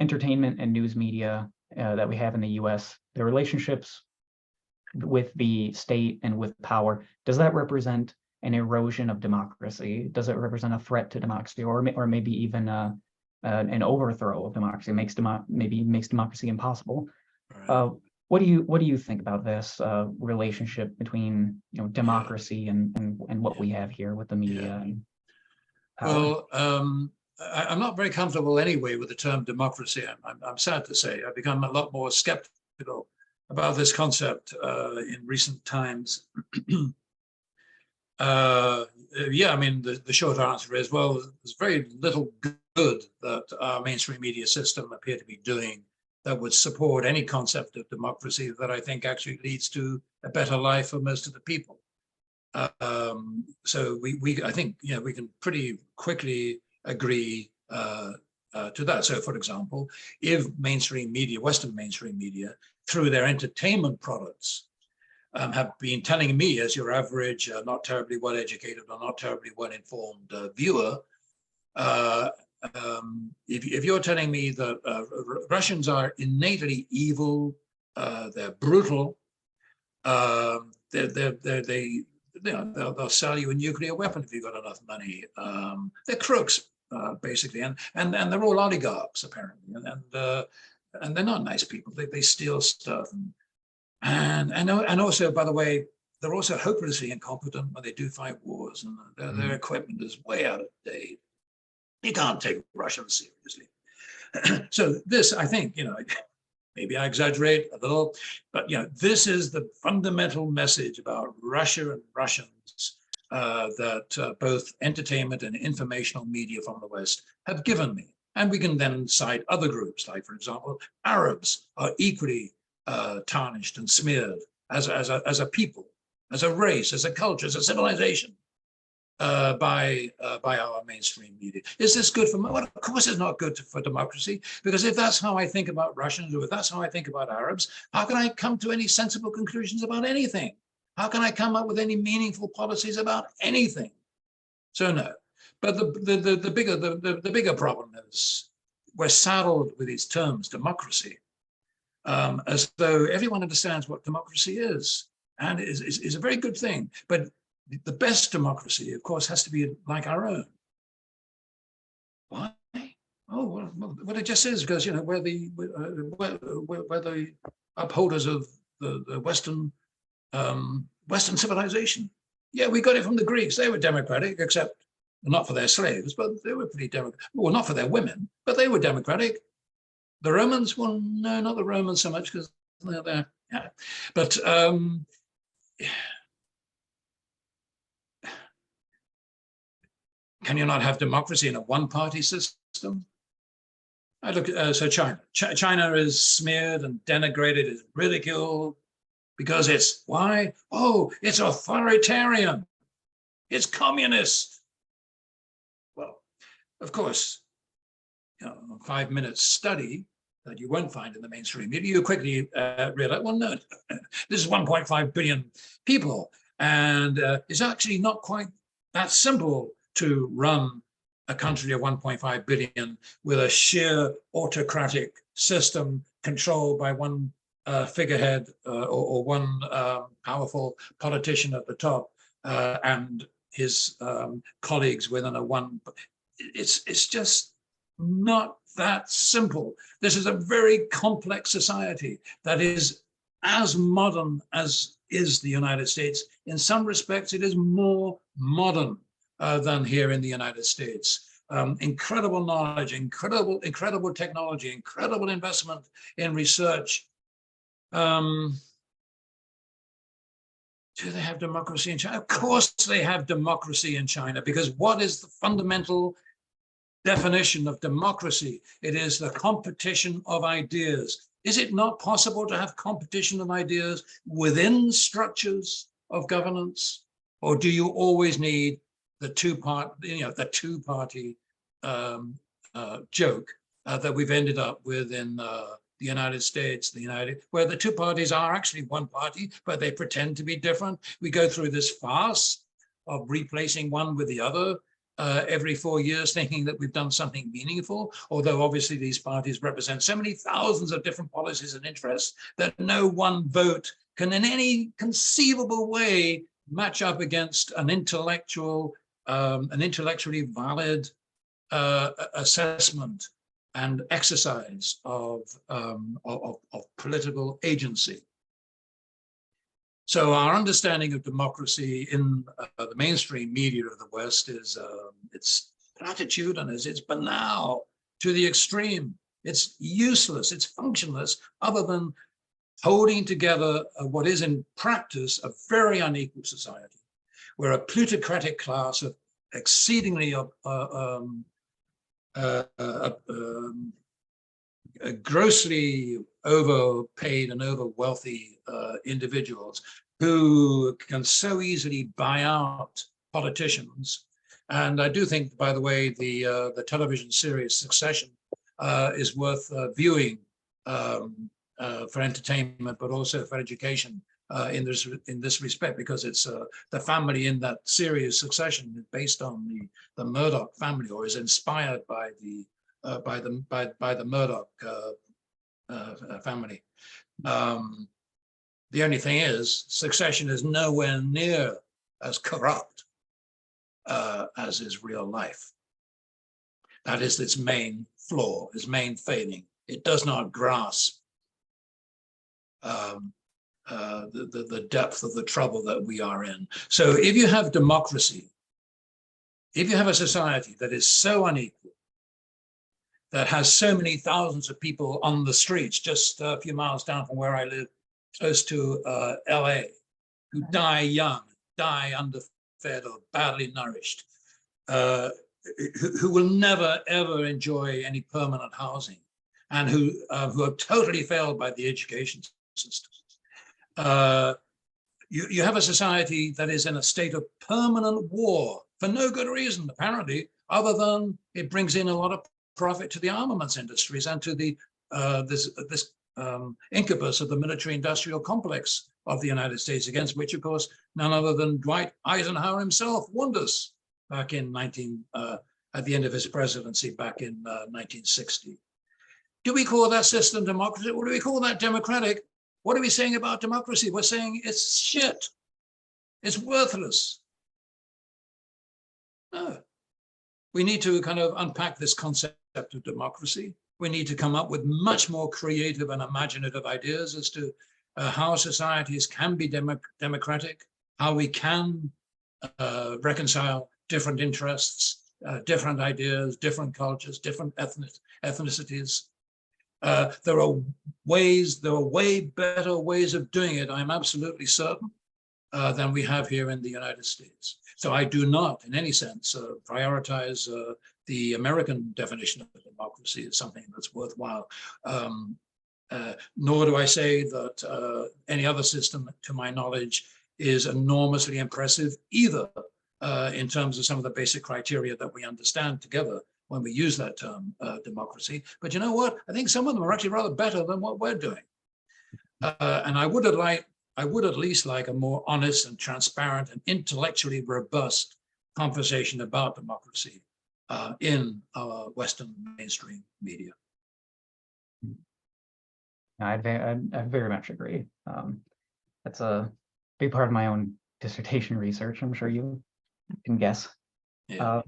entertainment and news media that we have in the US, the relationships with the state and with power, does that represent an erosion of democracy? Does it represent a threat to democracy, or maybe even an overthrow of democracy? Maybe makes democracy impossible. Right. What do you think about this relationship between democracy and what we have here with the media? And power? Well, I'm not very comfortable anyway with the term democracy. I'm sad to say I've become a lot more skeptical about this concept in recent times. Yeah, I mean, the short answer is, well, there's very little good that our mainstream media system appear to be doing that would support any concept of democracy that I think actually leads to a better life for most of the people. So I think we can pretty quickly agree to that. So, for example, if mainstream media, Western mainstream media, through their entertainment products, have been telling me, as your average, not terribly well-educated or not terribly well-informed viewer, if you're telling me that Russians are innately evil, they're brutal, they'll sell you a nuclear weapon if you've got enough money. They're crooks, basically, and they're all oligarchs apparently, and they're not nice people. They steal stuff, and also, by the way, they're also hopelessly incompetent when they do fight wars, and their equipment is way out of date. You can't take Russians seriously. So this, I think, maybe I exaggerate a little, but this is the fundamental message about Russia and Russians that both entertainment and informational media from the West have given me. And we can then cite other groups, like, for example, Arabs are equally tarnished and smeared as a people as a race, as a culture, as a civilization by our mainstream media. Is this good for? Well, of course, it's not good for democracy, because if that's how I think about Russians, or if that's how I think about Arabs, how can I come to any sensible conclusions about anything? How can I come up with any meaningful policies about anything? So no. But the bigger problem is we're saddled with these terms, democracy, as though everyone understands what democracy is, and it is a very good thing. But the best democracy, of course, has to be like our own. Why? Oh, well, it just is because, you know, we're the upholders of the Western civilization. Yeah, we got it from the Greeks. They were democratic, except not for their slaves, but they were pretty democratic. Well, not for their women, but they were democratic. The Romans, well, no, not the Romans so much, because they're there. Yeah. But can you not have democracy in a one-party system? I look at so China. China is smeared and denigrated, is ridiculed because it's why? Oh, it's authoritarian. It's communist. Well, of course, you know, a 5-minute study that you won't find in the mainstream media, you quickly realize, well, no, this is 1.5 billion people, and it's actually not quite that simple to run a country of 1.5 billion with a sheer autocratic system controlled by one figurehead or one powerful politician at the top and his colleagues within a one. It's just not that simple. This is a very complex society that is as modern as is the United States. In some respects, it is more modern than here in the United States. Incredible knowledge, incredible technology, incredible investment in research. Do they have democracy in China? Of course they have democracy in China, because what is the fundamental definition of democracy? It is the competition of ideas. Is it not possible to have competition of ideas within structures of governance? Or do you always need the two-party joke that we've ended up with in the United States, where the two parties are actually one party, but they pretend to be different. We go through this farce of replacing one with the other every 4 years, thinking that we've done something meaningful, although obviously these parties represent so many thousands of different policies and interests that no one vote can in any conceivable way match up against an intellectually valid assessment and exercise of political agency. So our understanding of democracy in the mainstream media of the West is it's platitudinous, it's banal to the extreme. It's useless, it's functionless, other than holding together what is in practice a very unequal society, where a plutocratic class of exceedingly grossly overpaid and over wealthy individuals who can so easily buy out politicians. And I do think, by the way, the television series Succession is worth viewing for entertainment, but also for education in this respect, because it's the family in that series Succession is based on the Murdoch family, or is inspired by the Murdoch family. The only thing is, Succession is nowhere near as corrupt as is real life. That is its main flaw, its main failing. It does not grasp the depth of the trouble that we are in. So if you have democracy, if you have a society that is so unequal, that has so many thousands of people on the streets, just a few miles down from where I live, close to LA, who die young, die underfed or badly nourished, who will never, ever enjoy any permanent housing, and who are totally failed by the education system. You have a society that is in a state of permanent war for no good reason, apparently, other than it brings in a lot of profit to the armaments industries and to the this incubus of the military-industrial complex of the United States, against which, of course, none other than Dwight Eisenhower himself warned us back in at the end of his presidency back in 1960. Do we call that system democracy, or do we call that democratic? What are we saying about democracy? We're saying it's shit. It's worthless. No. We need to kind of unpack this concept of democracy. We need to come up with much more creative and imaginative ideas as to how societies can be democratic, how we can reconcile different interests, different ideas, different cultures, different ethnicities. There are way better ways of doing it, I'm absolutely certain, than we have here in the United States. So I do not, in any sense, prioritize the American definition of democracy as something that's worthwhile. Nor do I say that any other system, to my knowledge, is enormously impressive either, in terms of some of the basic criteria that we understand together when we use that term, democracy. But you know what? I think some of them are actually rather better than what we're doing. And I would at least like a more honest and transparent and intellectually robust conversation about democracy in our Western mainstream media. I very much agree. That's a big part of my own dissertation research. I'm sure you can guess. Yeah.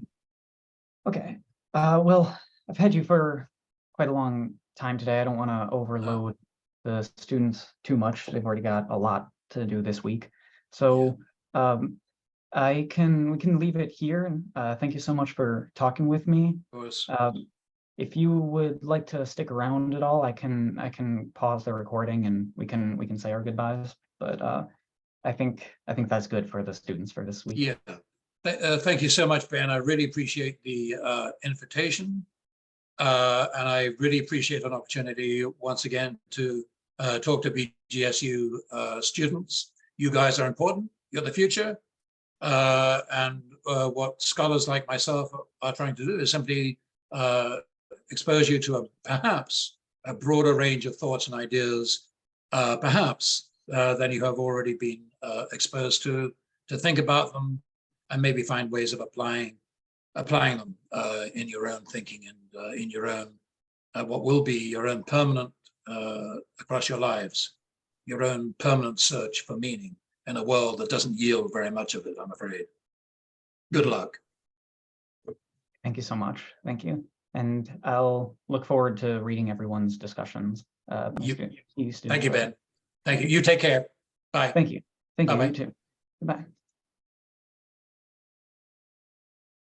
Okay. Well, I've had you for quite a long time today. I don't want to overload the students too much. They've already got a lot to do this week. So we can leave it here. And thank you so much for talking with me. Of course. If you would like to stick around at all, I can pause the recording and we can say our goodbyes. But I think that's good for the students for this week. Yeah. Thank you so much, Ben. I really appreciate the invitation. And I really appreciate an opportunity once again to talk to BGSU students. You guys are important. You're the future. And what scholars like myself are trying to do is simply expose you to perhaps a broader range of thoughts and ideas, perhaps than you have already been exposed to think about them and maybe find ways of applying them in your own thinking and in your own, what will be your own permanent, across your lives, your own permanent search for meaning in a world that doesn't yield very much of it, I'm afraid. Good luck. Thank you so much. Thank you. And I'll look forward to reading everyone's discussions. Thank you, Ben. Thank you. You take care. Bye. Thank you. Thank you. Bye-bye. You too. Goodbye.